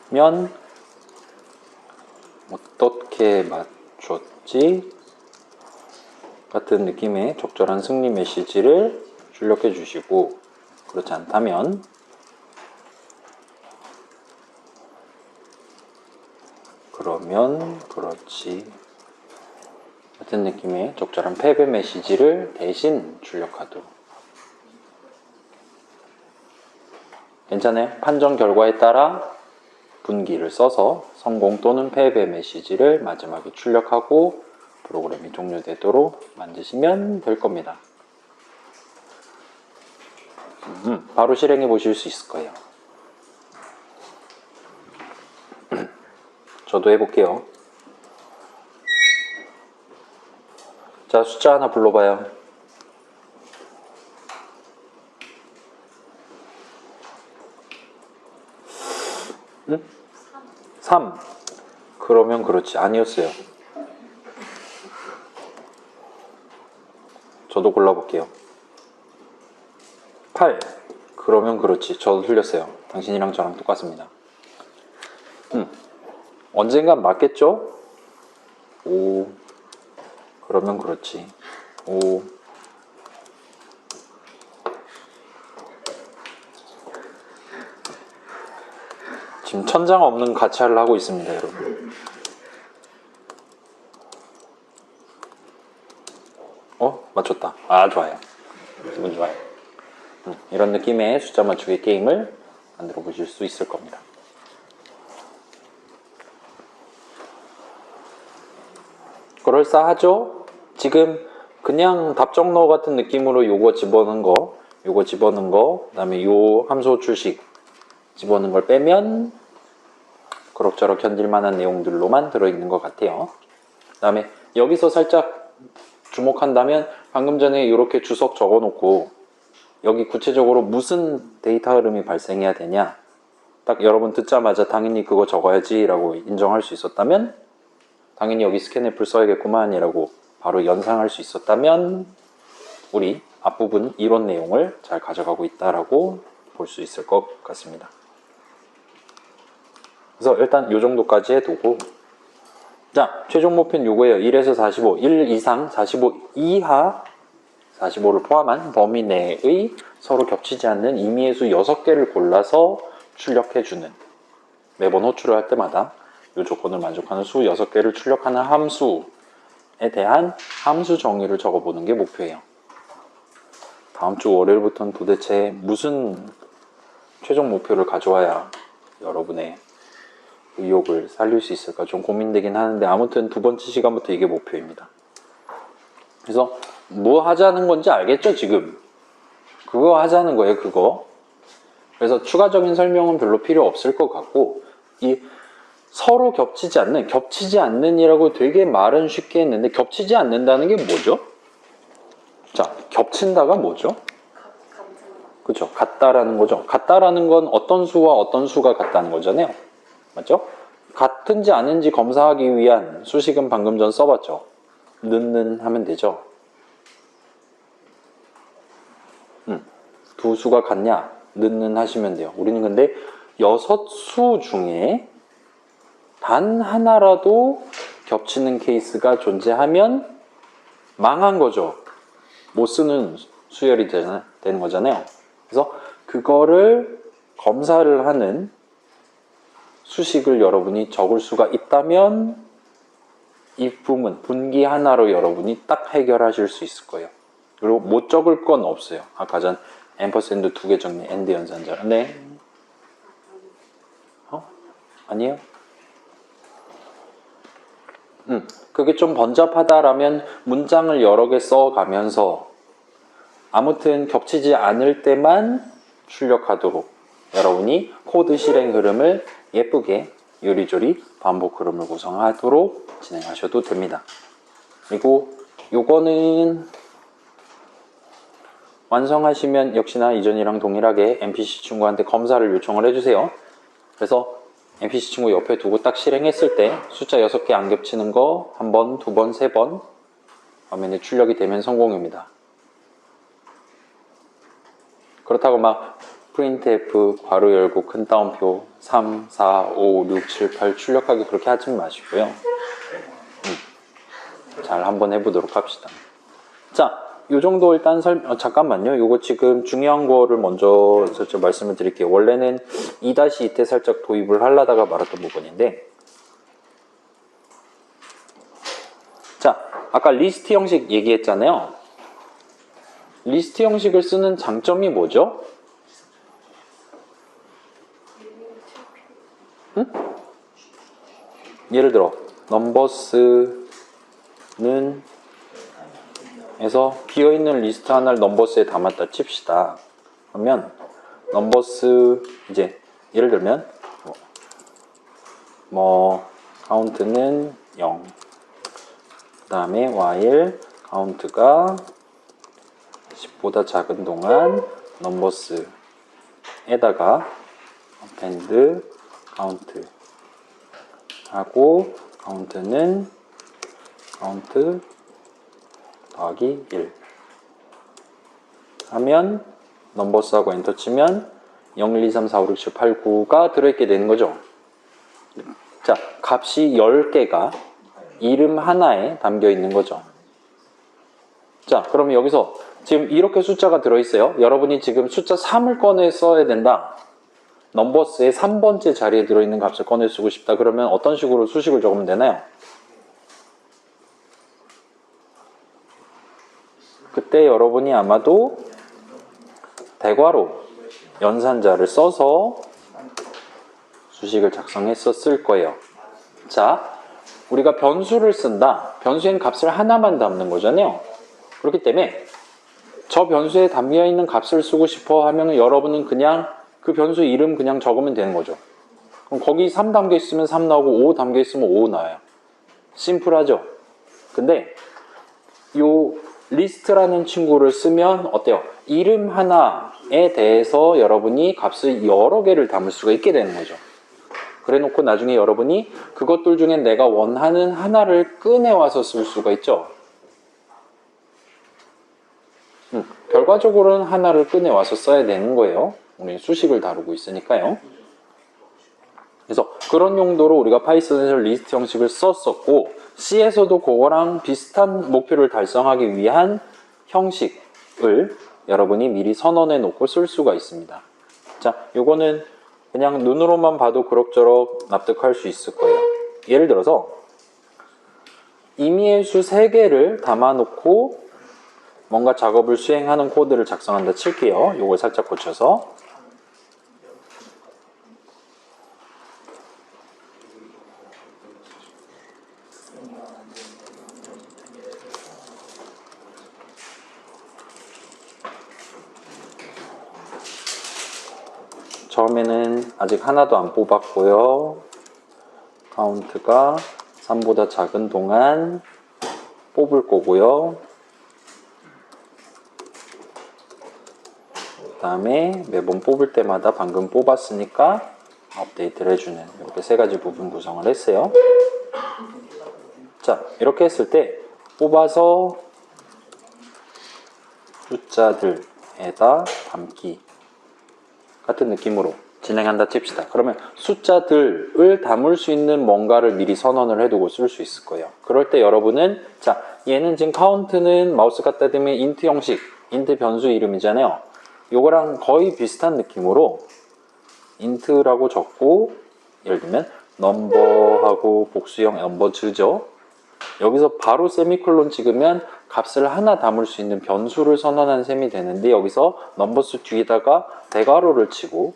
면 어떻게 맞췄지? 같은 느낌의 적절한 승리 메시지를 출력해 주시고, 그렇지 않다면 그러면 그렇지 같은 느낌의 적절한 패배 메시지를 대신 출력하도록. 괜찮아요? 판정 결과에 따라 분기를 써서 성공 또는 패배 메시지를 마지막에 출력하고 프로그램이 종료되도록 만드시면 될 겁니다. 바로 실행해 보실 수 있을 거예요. 저도 해볼게요. 자, 숫자 하나 불러봐요. 응? 3. 그러면 그렇지. 아니었어요. 저도 골라볼게요. 8. 그러면 그렇지. 저도 틀렸어요. 당신이랑 저랑 똑같습니다. 언젠간 맞겠죠? 5. 그러면 그렇지. 5. 지금 천장 없는 가차를 하고 있습니다, 여러분. 맞췄다. 아, 좋아요. 기분 좋아요. 이런 느낌의 숫자 맞추기 게임을 만들어 보실 수 있을 겁니다. 그럴싸하죠? 지금 그냥 답정너 같은 느낌으로 요거 집어넣은 거, 그 다음에 요 함수 호출식 집어넣은 걸 빼면 그럭저럭 견딜만한 내용들로만 들어있는 것 같아요. 그 다음에 여기서 살짝 주목한다면 방금 전에 이렇게 주석 적어놓고 여기 구체적으로 무슨 데이터 흐름이 발생해야 되냐, 딱 여러분 듣자마자 당연히 그거 적어야지 라고 인정할 수 있었다면, 당연히 여기 스캔앱을 써야겠구만 이라고 바로 연상할 수 있었다면 우리 앞부분 이론 내용을 잘 가져가고 있다라고 볼 수 있을 것 같습니다. 그래서 일단 이 정도까지 해두고, 자, 최종 목표는 요거예요. 1에서 45, 1 이상 45 이하 45를 포함한 범위 내의 서로 겹치지 않는 임의의 수 6개를 골라서 출력해주는, 매번 호출을 할 때마다 이 조건을 만족하는 수 6개를 출력하는 함수를 대한 함수 정의를 적어보는 게 목표예요. 다음 주 월요일부터는 도대체 무슨 최종 목표를 가져와야 여러분의 의욕을 살릴 수 있을까 좀 고민되긴 하는데, 아무튼 두 번째 시간부터 이게 목표입니다. 그래서 뭐 하자는 건지 알겠죠? 지금 그거 하자는 거예요. 그거. 그래서 추가적인 설명은 별로 필요 없을 것 같고, 이 서로 겹치지 않는 이라고 되게 말은 쉽게 했는데, 겹치지 않는다는 게 뭐죠? 자, 겹친다가 뭐죠? 그렇죠. 같다라는 거죠. 같다라는 건 어떤 수와 어떤 수가 같다는 거잖아요. 맞죠? 같은지 아닌지 검사하기 위한 수식은 방금 전 써봤죠. 는 하면 되죠. 두 수가 같냐? 는 하시면 돼요. 우리는 근데 6수 중에 단 하나라도 겹치는 케이스가 존재하면 망한 거죠. 못 쓰는 수열이 되는 거잖아요. 그래서 그거를 검사를 하는 수식을 여러분이 적을 수가 있다면 이 부분, 분기 하나로 여러분이 딱 해결하실 수 있을 거예요. 그리고 못 적을 건 없어요. 아까 전 앰퍼샌드 2개 정리, 엔드 연산자. 네? 아니에요? 그게 좀 번잡하다라면 문장을 여러 개 써가면서 아무튼 겹치지 않을 때만 출력하도록 여러분이 코드 실행 흐름을 예쁘게 요리조리 반복 흐름을 구성하도록 진행하셔도 됩니다. 그리고 요거는 완성하시면 역시나 이전이랑 동일하게 NPC 친구한테 검사를 요청을 해주세요. 그래서 NPC 친구 옆에 두고 딱 실행했을 때 숫자 6개 안 겹치는 거 한 번, 두 번, 세 번 화면에 출력이 되면 성공입니다. 그렇다고 막 printf 괄호 열고 큰 따옴표 3, 4, 5, 6, 7, 8 출력하기 그렇게 하지 마시고요. 잘 한번 해보도록 합시다. 자, 요 정도 일단 잠깐만요. 요거 지금 중요한 거를 먼저 말씀을 드릴게요. 원래는 2-2 때 살짝 도입을 하려다가 말았던 부분인데, 자, 아까 리스트 형식 얘기했잖아요. 리스트 형식을 쓰는 장점이 뭐죠? 예를 들어 넘버스는 에서 비어있는 리스트 하나를 넘버스에 담았다 칩시다. 그러면 넘버스 이제 예를 들면 뭐 카운트는 0, 그 다음에 while 카운트가 10보다 작은 동안 넘버스에다가 append 카운트 하고 카운트는 카운트 더하기 1 하면 넘버스하고 엔터 치면 0, 1, 2, 3, 4, 5, 6, 7, 8, 9가 들어있게 되는 거죠. 자, 값이 10개가 이름 하나에 담겨 있는 거죠. 자, 그러면 여기서 지금 이렇게 숫자가 들어있어요. 여러분이 지금 숫자 3을 꺼내 써야 된다. 넘버스의 3번째 자리에 들어있는 값을 꺼내 쓰고 싶다. 그러면 어떤 식으로 수식을 적으면 되나요? 그때 여러분이 아마도 대괄호 연산자를 써서 수식을 작성했었을 거예요. 자, 우리가 변수를 쓴다. 변수엔 값을 하나만 담는 거잖아요. 그렇기 때문에 저 변수에 담겨있는 값을 쓰고 싶어 하면 여러분은 그냥 그 변수 이름 그냥 적으면 되는 거죠. 그럼 거기 3 담겨 있으면 3 나오고 5 담겨 있으면 5 나와요. 심플하죠? 근데 요 리스트라는 친구를 쓰면 어때요? 이름 하나에 대해서 여러분이 값을 여러 개를 담을 수가 있게 되는 거죠. 그래 놓고 나중에 여러분이 그것들 중에 내가 원하는 하나를 꺼내와서 쓸 수가 있죠. 결과적으로는 하나를 꺼내와서 써야 되는 거예요. 우리 수식을 다루고 있으니까요. 그래서 그런 용도로 우리가 파이썬에서 리스트 형식을 썼었고, C에서도 그거랑 비슷한 목표를 달성하기 위한 형식을 여러분이 미리 선언해 놓고 쓸 수가 있습니다. 자, 요거는 그냥 눈으로만 봐도 그럭저럭 납득할 수 있을 거예요. 예를 들어서 임의의 수 3개를 담아놓고 뭔가 작업을 수행하는 코드를 작성한다 칠게요. 요걸 살짝 고쳐서. 처음에는 아직 하나도 안 뽑았고요. 카운트가 3보다 작은 동안 뽑을 거고요. 그 다음에 매번 뽑을 때마다 방금 뽑았으니까 업데이트를 해주는 이렇게 3가지 부분 구성을 했어요. 자, 이렇게 했을 때 뽑아서 숫자들에다 담기 같은 느낌으로 진행한다 칩시다. 그러면 숫자들을 담을 수 있는 뭔가를 미리 선언을 해두고 쓸 수 있을 거예요. 그럴 때 여러분은 자, 얘는 지금 카운트는 마우스 갖다 대면 인트 형식, 인트 변수 이름이잖아요. 요거랑 거의 비슷한 느낌으로 인트라고 적고, 예를 들면 넘버하고 복수형 넘버즈죠. 여기서 바로 세미콜론 찍으면 값을 하나 담을 수 있는 변수를 선언한 셈이 되는데, 여기서 넘버스 뒤에다가 대괄호를 치고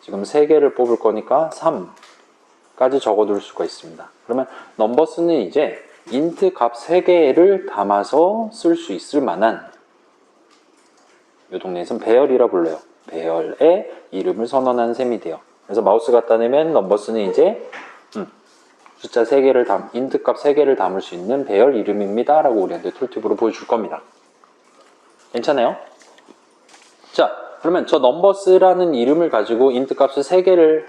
지금 3개를 뽑을 거니까 3까지 적어둘 수가 있습니다. 그러면 넘버스는 이제 인트 값 3개를 담아서 쓸 수 있을 만한, 이 동네에서는 배열이라 불러요. 배열의 이름을 선언한 셈이 돼요. 그래서 마우스 갖다 대면 넘버스는 이제 숫자 3개를 인트 값 3개를 담을 수 있는 배열 이름입니다 라고 우리한테 툴팁으로 보여줄 겁니다. 괜찮아요? 자, 그러면 저 넘버스라는 이름을 가지고 인트 값을 3개를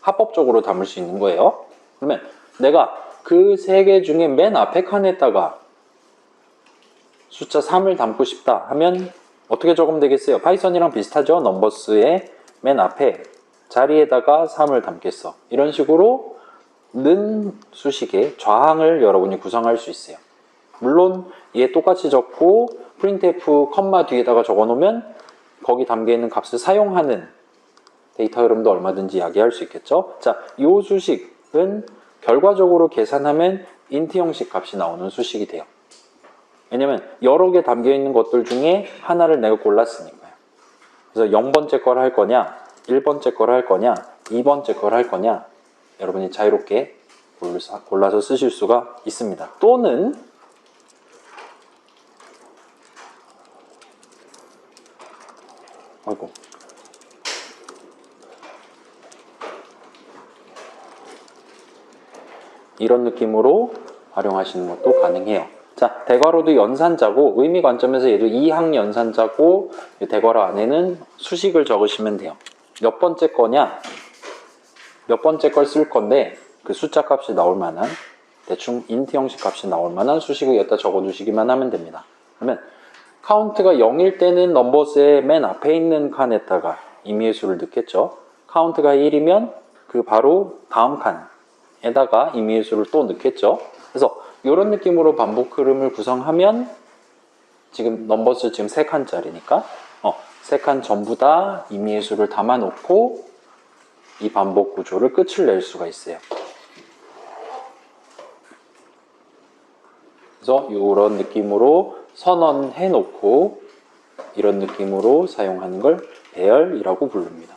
합법적으로 담을 수 있는 거예요. 그러면 내가 그 3개 중에 맨 앞에 칸에다가 숫자 3을 담고 싶다 하면 어떻게 적으면 되겠어요? 파이썬이랑 비슷하죠? 넘버스의 맨 앞에 자리에다가 3을 담겠어. 이런 식으로 는 수식의 좌항을 여러분이 구성할 수 있어요. 물론 얘 똑같이 적고 printf 컴마 뒤에다가 적어 놓으면 거기 담겨 있는 값을 사용하는 데이터 흐름도 얼마든지 이야기할 수 있겠죠. 자, 이 수식은 결과적으로 계산하면 인트 형식 값이 나오는 수식이 돼요. 왜냐면 여러 개 담겨 있는 것들 중에 하나를 내가 골랐으니까요. 그래서 0번째 걸 할 거냐, 1번째 걸 할 거냐, 2번째 걸 할 거냐, 여러분이 자유롭게 골라서 쓰실 수가 있습니다. 또는 이런 느낌으로 활용하시는 것도 가능해요. 자, 대괄호도 연산자고 의미 관점에서 얘도 2항 연산자고 대괄호 안에는 수식을 적으시면 돼요. 몇 번째 거냐, 몇 번째 걸 쓸 건데 그 숫자 값이 나올 만한, 대충 인트 형식 값이 나올 만한 수식을 여기다 적어두시기만 하면 됩니다. 그러면 카운트가 0일 때는 넘버스의 맨 앞에 있는 칸에다가 임의의 수를 넣겠죠. 카운트가 1이면 그 바로 다음 칸에다가 임의의 수를 또 넣겠죠. 그래서 이런 느낌으로 반복 흐름을 구성하면 지금 넘버스 지금 3칸짜리니까 3칸 전부 다 임의의 수를 담아놓고 이 반복 구조를 끝을 낼 수가 있어요. 그래서 이런 느낌으로 선언해 놓고 이런 느낌으로 사용하는 걸 배열이라고 부릅니다.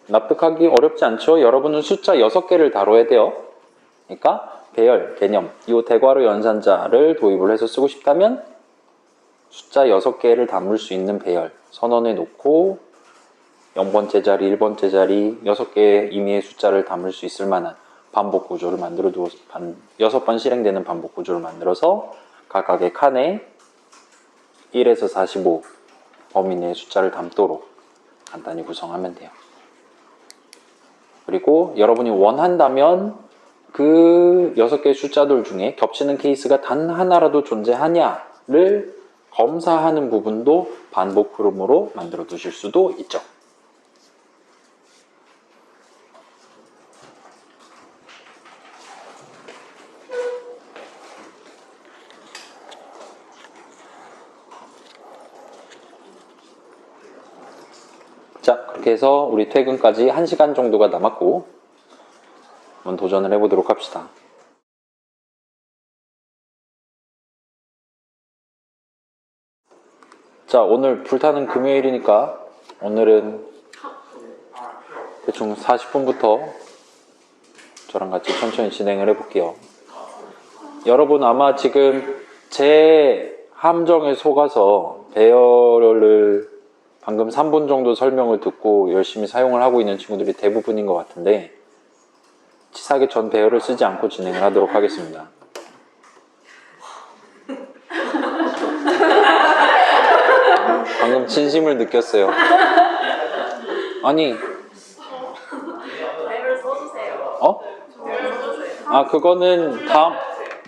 납득하기 어렵지 않죠? 여러분은 숫자 6개를 다뤄야 돼요. 그러니까 배열, 개념, 이 대괄호 연산자를 도입을 해서 쓰고 싶다면 숫자 6개를 담을 수 있는 배열 선언해 놓고 0번째 자리, 1번째 자리 6개의 임의의 숫자를 담을 수 있을 만한 반복 구조를 만들어 두어 6번 실행되는 반복 구조를 만들어서 각각의 칸에 1에서 45 범위 내의 숫자를 담도록 간단히 구성하면 돼요. 그리고 여러분이 원한다면 그 6개의 숫자들 중에 겹치는 케이스가 단 하나라도 존재하냐를 검사하는 부분도 반복 흐름으로 만들어 두실 수도 있죠. 자, 그렇게 해서 우리 퇴근까지 1시간 정도가 남았고 한번 도전을 해보도록 합시다. 자, 오늘 불타는 금요일이니까 오늘은 대충 40분부터 저랑 같이 천천히 진행을 해볼게요. 여러분 아마 지금 제 함정에 속아서 배열을 방금 3분 정도 설명을 듣고 열심히 사용을 하고 있는 친구들이 대부분인 것 같은데, 치사하게 전 배열을 쓰지 않고 진행을 하도록 하겠습니다. 방금 진심을 느꼈어요. 아니, 배열 써주세요. 어? 배열 써주세요. 아, 그거는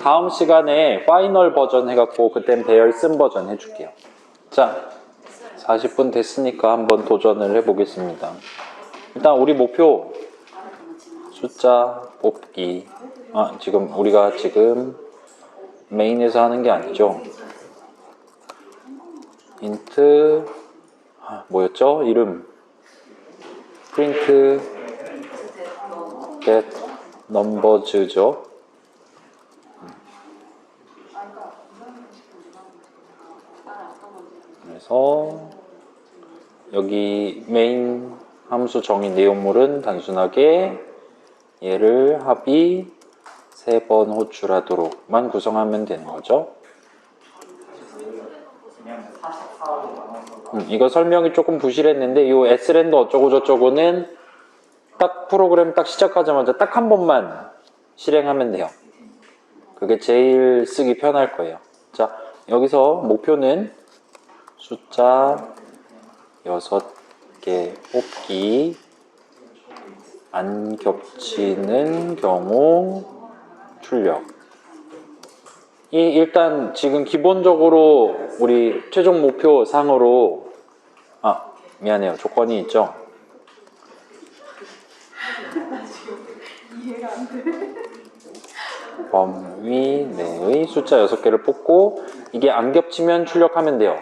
다음 시간에 파이널 버전 해갖고 그땐 배열 쓴 버전 해줄게요. 자, 40분 됐으니까 한번 도전을 해보겠습니다. 일단 우리 목표 숫자 뽑기. 우리가 지금 메인에서 하는 게 아니죠. 인트 뭐였죠? 이름 print get numbers죠. 그래서 여기 메인 함수 정의 내용물은 단순하게 얘를 합이 3번 호출하도록만 구성하면 되는 거죠. 이거 설명이 조금 부실했는데 이 s랜더 어쩌고 저쩌고는 딱 프로그램 딱 시작하자마자 딱 한 번만 실행하면 돼요. 그게 제일 쓰기 편할 거예요. 자, 여기서 목표는 숫자 6개 뽑기, 안 겹치는 경우 출력. 일단 지금 기본적으로 우리 최종 목표 상으로 미안해요. 조건이 있죠. 범위 내의 숫자 6개를 뽑고 이게 안 겹치면 출력하면 돼요.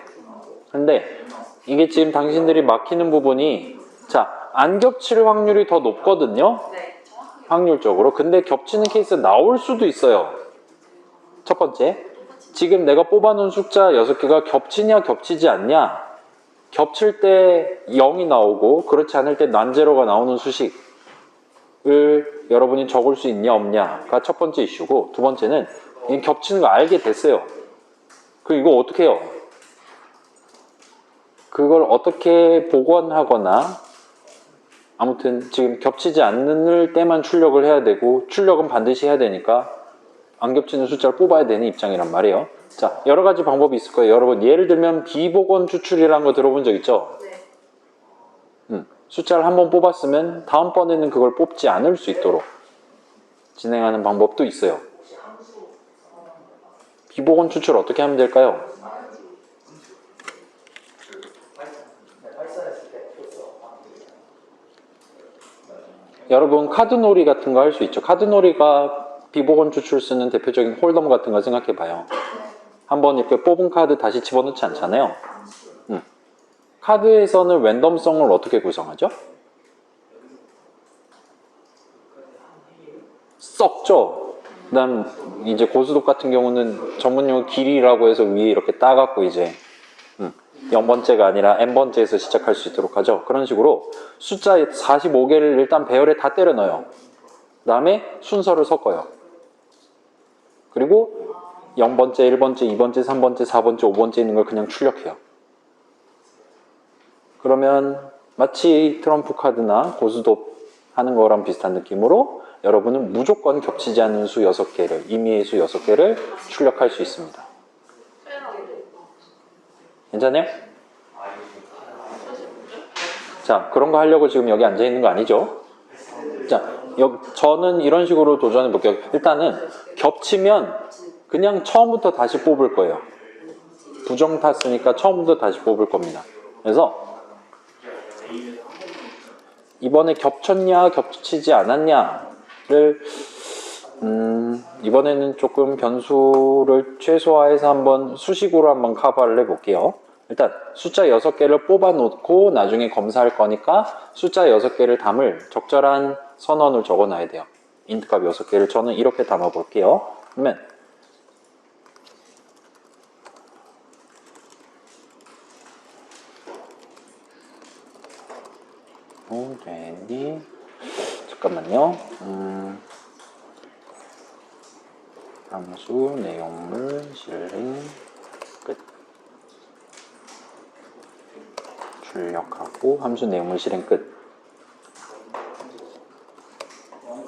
근데 이게 지금 당신들이 막히는 부분이, 자, 안 겹칠 확률이 더 높거든요. 확률적으로. 근데 겹치는 케이스 나올 수도 있어요. 첫 번째, 지금 내가 뽑아놓은 숫자 6개가 겹치냐 겹치지 않냐. 겹칠 때 0이 나오고 그렇지 않을 때 난제로가 나오는 수식을 여러분이 적을 수 있냐 없냐가 첫 번째 이슈고, 두 번째는 이 겹치는 거 알게 됐어요. 그럼 이거 어떻게 해요? 그걸 어떻게 복원하거나, 아무튼 지금 겹치지 않을 때만 출력을 해야 되고 출력은 반드시 해야 되니까 안 겹치는 숫자를 뽑아야 되는 입장이란 말이에요. 자, 여러 가지 방법이 있을 거예요. 여러분 예를 들면 비복원 추출이라는 거 들어본 적 있죠? 네. 숫자를 한번 뽑았으면 다음번에는 그걸 뽑지 않을 수 있도록 진행하는 방법도 있어요. 비복원 추출 어떻게 하면 될까요? 여러분 카드놀이 같은 거 할 수 있죠. 카드놀이가 비복원 추출 쓰는 대표적인 홀덤 같은 거 생각해 봐요. 한번 이렇게 뽑은 카드 다시 집어넣지 않잖아요. 카드에서는 랜덤성을 어떻게 구성하죠? 썩죠. 그다음 이제 고수독 같은 경우는 전문용어 길이라고 해서 위에 이렇게 따갖고 이제 0번째가 아니라 n번째에서 시작할 수 있도록 하죠. 그런 식으로 숫자 45개를 일단 배열에 다 때려 넣어요. 그 다음에 순서를 섞어요. 그리고 0번째, 1번째, 2번째, 3번째, 4번째, 5번째 있는 걸 그냥 출력해요. 그러면 마치 트럼프 카드나 고수도 하는 거랑 비슷한 느낌으로 여러분은 무조건 겹치지 않는 수 6개를, 임의의 수 6개를 출력할 수 있습니다. 괜찮아요? 자, 그런 거 하려고 지금 여기 앉아 있는 거 아니죠? 자, 저는 이런 식으로 도전해 볼게요. 일단은 겹치면 그냥 처음부터 다시 뽑을 거예요. 부정 탔으니까 처음부터 다시 뽑을 겁니다. 그래서 이번에 겹쳤냐 겹치지 않았냐를 이번에는 조금 변수를 최소화해서 한번 수식으로 한번 커버를 해볼게요. 일단 숫자 6개를 뽑아 놓고 나중에 검사할 거니까 숫자 6개를 담을 적절한 선언을 적어 놔야 돼요. int 값 6개를 저는 이렇게 담아 볼게요. 그러면 되니 잠깐만요. 함수 내용물 실행 끝. 출력하고 함수 내용물 실행 끝.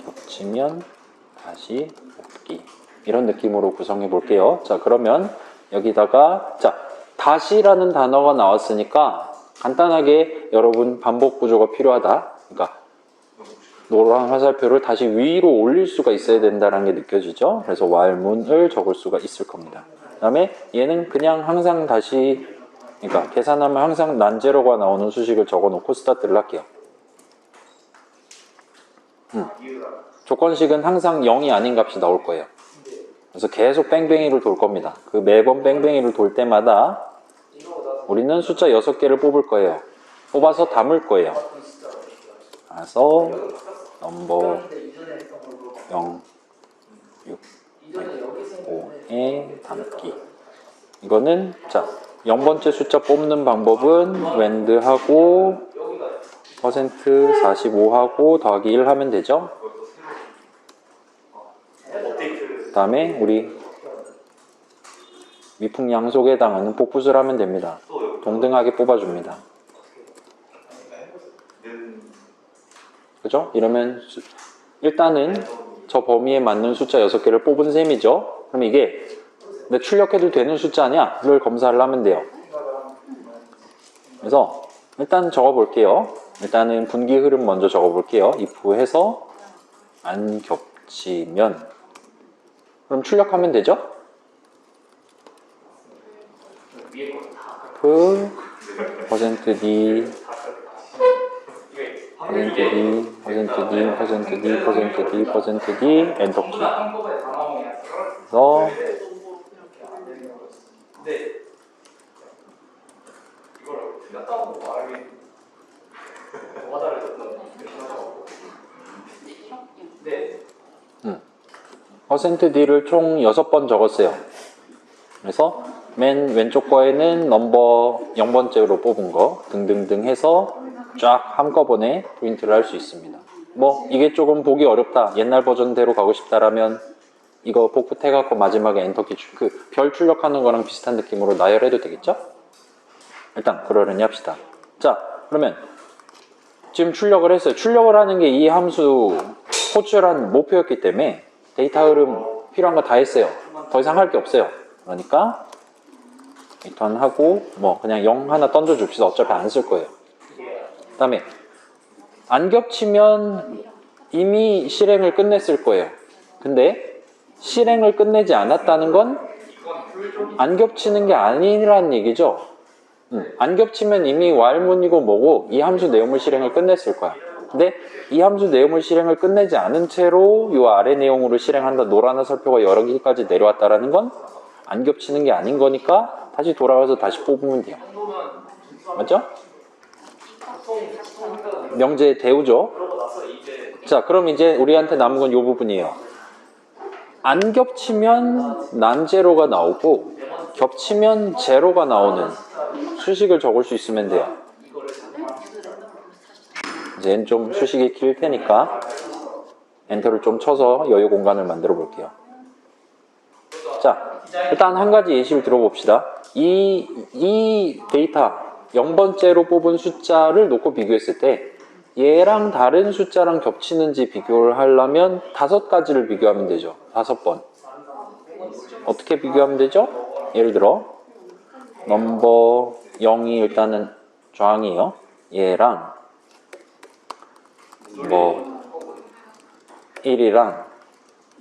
겹치면 다시 뽑기. 이런 느낌으로 구성해 볼게요. 자, 그러면 여기다가 자, 다시라는 단어가 나왔으니까 간단하게 여러분 반복 구조가 필요하다. 그러니까 노란 화살표를 다시 위로 올릴 수가 있어야 된다는 게 느껴지죠. 그래서 while문을 적을 수가 있을 겁니다. 그 다음에 얘는 그냥 항상 다시 그러니까 계산하면 항상 난제로가 나오는 수식을 적어놓고 스타트를 할게요. 조건식은 항상 0이 아닌 값이 나올 거예요. 그래서 계속 뺑뺑이를 돌 겁니다. 그 매번 뺑뺑이를 돌 때마다 우리는 숫자 6개를 뽑을 거예요. 뽑아서 담을 거예요. 그래서 넘버 0, 6, 5에 담기. 이거는 자 0번째 숫자 뽑는 방법은 wend하고 %45하고 더하기 1 하면 되죠. 그 다음에 우리 미풍양속에 해당하는 복붙을 하면 됩니다. 동등하게 뽑아줍니다. 그죠? 이러면 일단은 저 범위에 맞는 숫자 6개를 뽑은 셈이죠. 그럼 이게 내 출력해도 되는 숫자냐? 를 검사를 하면 돼요. 그래서 일단 적어볼게요. 일단은 분기 흐름 먼저 적어볼게요. if 해서 안 겹치면 그럼 출력하면 되죠? %d %d 엔터키. 그래서 %d를 총 6번 적었어요. 그래서 맨 왼쪽 거에는 넘버 0번째로 뽑은 거 등등등 해서 쫙 한꺼번에 프린트를 할 수 있습니다. 뭐 이게 조금 보기 어렵다, 옛날 버전대로 가고 싶다라면 이거 복붙 해갖고 마지막에 엔터키 그 별 출력하는 거랑 비슷한 느낌으로 나열해도 되겠죠? 일단 그러려니 합시다. 자, 그러면 지금 출력을 했어요. 출력을 하는 게 이 함수 호출한 목표였기 때문에 데이터 흐름 필요한 거 다 했어요. 더 이상 할 게 없어요. 그러니까 리턴하고 뭐 그냥 0 하나 던져 줍시다. 어차피 안 쓸 거예요. 그 다음에 안 겹치면 이미 실행을 끝냈을 거예요. 근데 실행을 끝내지 않았다는 건 안 겹치는 게 아니라는 얘기죠. 안 겹치면 이미 while문이고 뭐고 이 함수 내용물 실행을 끝냈을 거야. 근데 이 함수 내용물 실행을 끝내지 않은 채로 이 아래 내용으로 실행한다. 노란 화살표가 여러 개까지 내려왔다라는 건 안 겹치는 게 아닌 거니까 다시 돌아가서 다시 뽑으면 돼요. 맞죠? 명제 대우죠. 자, 그럼 이제 우리한테 남은 건 이 부분이에요. 안 겹치면 난제로가 나오고 겹치면 제로가 나오는 수식을 적을 수 있으면 돼요. 이제는 좀 수식이 길 테니까 엔터를 좀 쳐서 여유 공간을 만들어 볼게요. 자, 일단 한 가지 예시를 들어봅시다. 이 데이터 0번째로 뽑은 숫자를 놓고 비교했을 때 얘랑 다른 숫자랑 겹치는지 비교를 하려면 5가지를 비교하면 되죠. 5번. 어떻게 비교하면 되죠? 예를 들어 넘버 0이 일단은 저항이에요. 얘랑 뭐 1이랑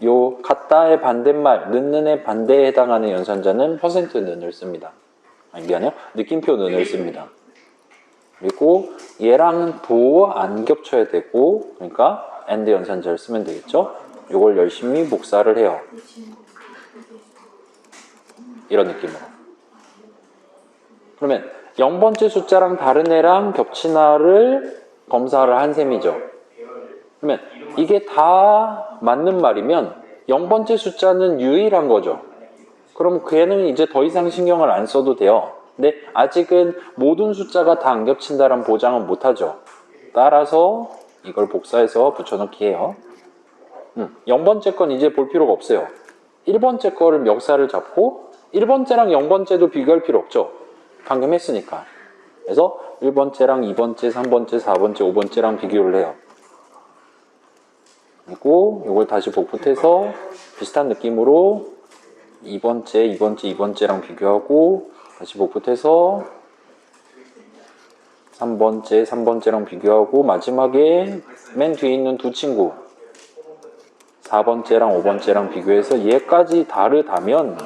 요 같다의 반대말 는의 반대에 해당하는 연산자는 %는을 씁니다. 아니 미안해요. 느낌표 는을 씁니다. 그리고 얘랑 도 안 겹쳐야 되고 그러니까 AND 연산자를 쓰면 되겠죠. 요걸 열심히 복사를 해요. 이런 느낌으로. 그러면 0번째 숫자랑 다른 애랑 겹치나를 검사를 한 셈이죠. 그러면 이게 다 맞는 말이면 0번째 숫자는 유일한 거죠. 그럼 걔는 이제 더 이상 신경을 안 써도 돼요. 근데 아직은 모든 숫자가 다 안 겹친다는 보장은 못하죠. 따라서 이걸 복사해서 붙여넣기 해요. 0번째 건 이제 볼 필요가 없어요. 1번째 거를 멱살을 잡고 1번째랑 0번째도 비교할 필요 없죠. 방금 했으니까. 그래서 1번째랑 2번째, 3번째, 4번째, 5번째랑 비교를 해요. 그리고 이걸 다시 복붙해서 비슷한 느낌으로 2번째, 2번째, 2번째랑 비교하고 다시 복붙해서 3번째, 3번째랑 비교하고 마지막에 맨 뒤에 있는 두 친구 4번째랑 5번째랑 비교해서 얘까지 다르다면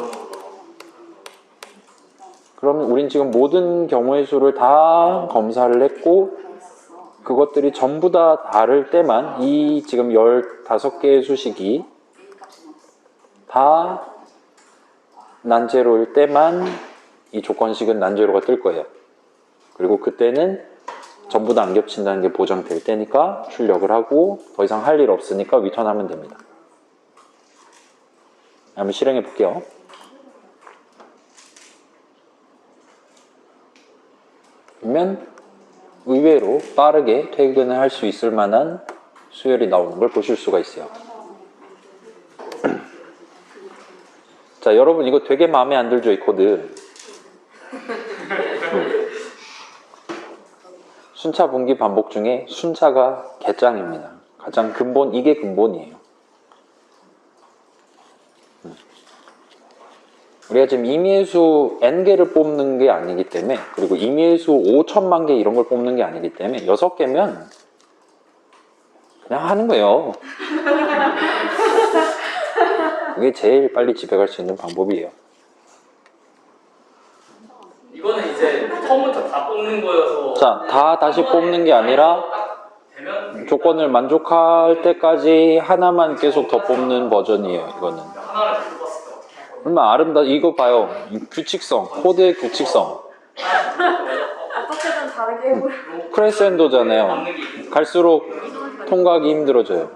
그러면 우린 지금 모든 경우의 수를 다 검사를 했고 그것들이 전부 다 다를 때만 이 지금 15개의 수식이 다 난제로일 때만 이 조건식은 난제로가 뜰 거예요. 그리고 그때는 전부 다 안 겹친다는 게 보장될 때니까 출력을 하고 더 이상 할 일 없으니까 위턴하면 됩니다. 한번 실행해 볼게요. 그러면 의외로 빠르게 퇴근을 할 수 있을 만한 수열이 나오는 걸 보실 수가 있어요. 자, 여러분 이거 되게 마음에 안 들죠, 이 코드? 순차 분기 반복 중에 순차가 개짱입니다. 가장 근본, 이게 근본이에요. 우리가 지금 임의의 수 n개를 뽑는 게 아니기 때문에, 그리고 임의의 수 5천만 개 이런 걸 뽑는 게 아니기 때문에 6개면 그냥 하는 거예요. 그게 제일 빨리 집에 갈 수 있는 방법이에요. 이거는 이제 처음부터 다 뽑는 거여서. 자, 다 다시 뽑는 게 아니라 되면 조건을 만족할 때까지 하나만 계속 더 뽑는 버전이에요, 이거는. 하나를 다 뽑았을 때 어떻게 할 거예요? 얼마나 이거 봐요. 이 규칙성, 코드의 규칙성. 어떻게든 다르게 해보려. 크레센도잖아요. 갈수록 통과하기 힘들어져요.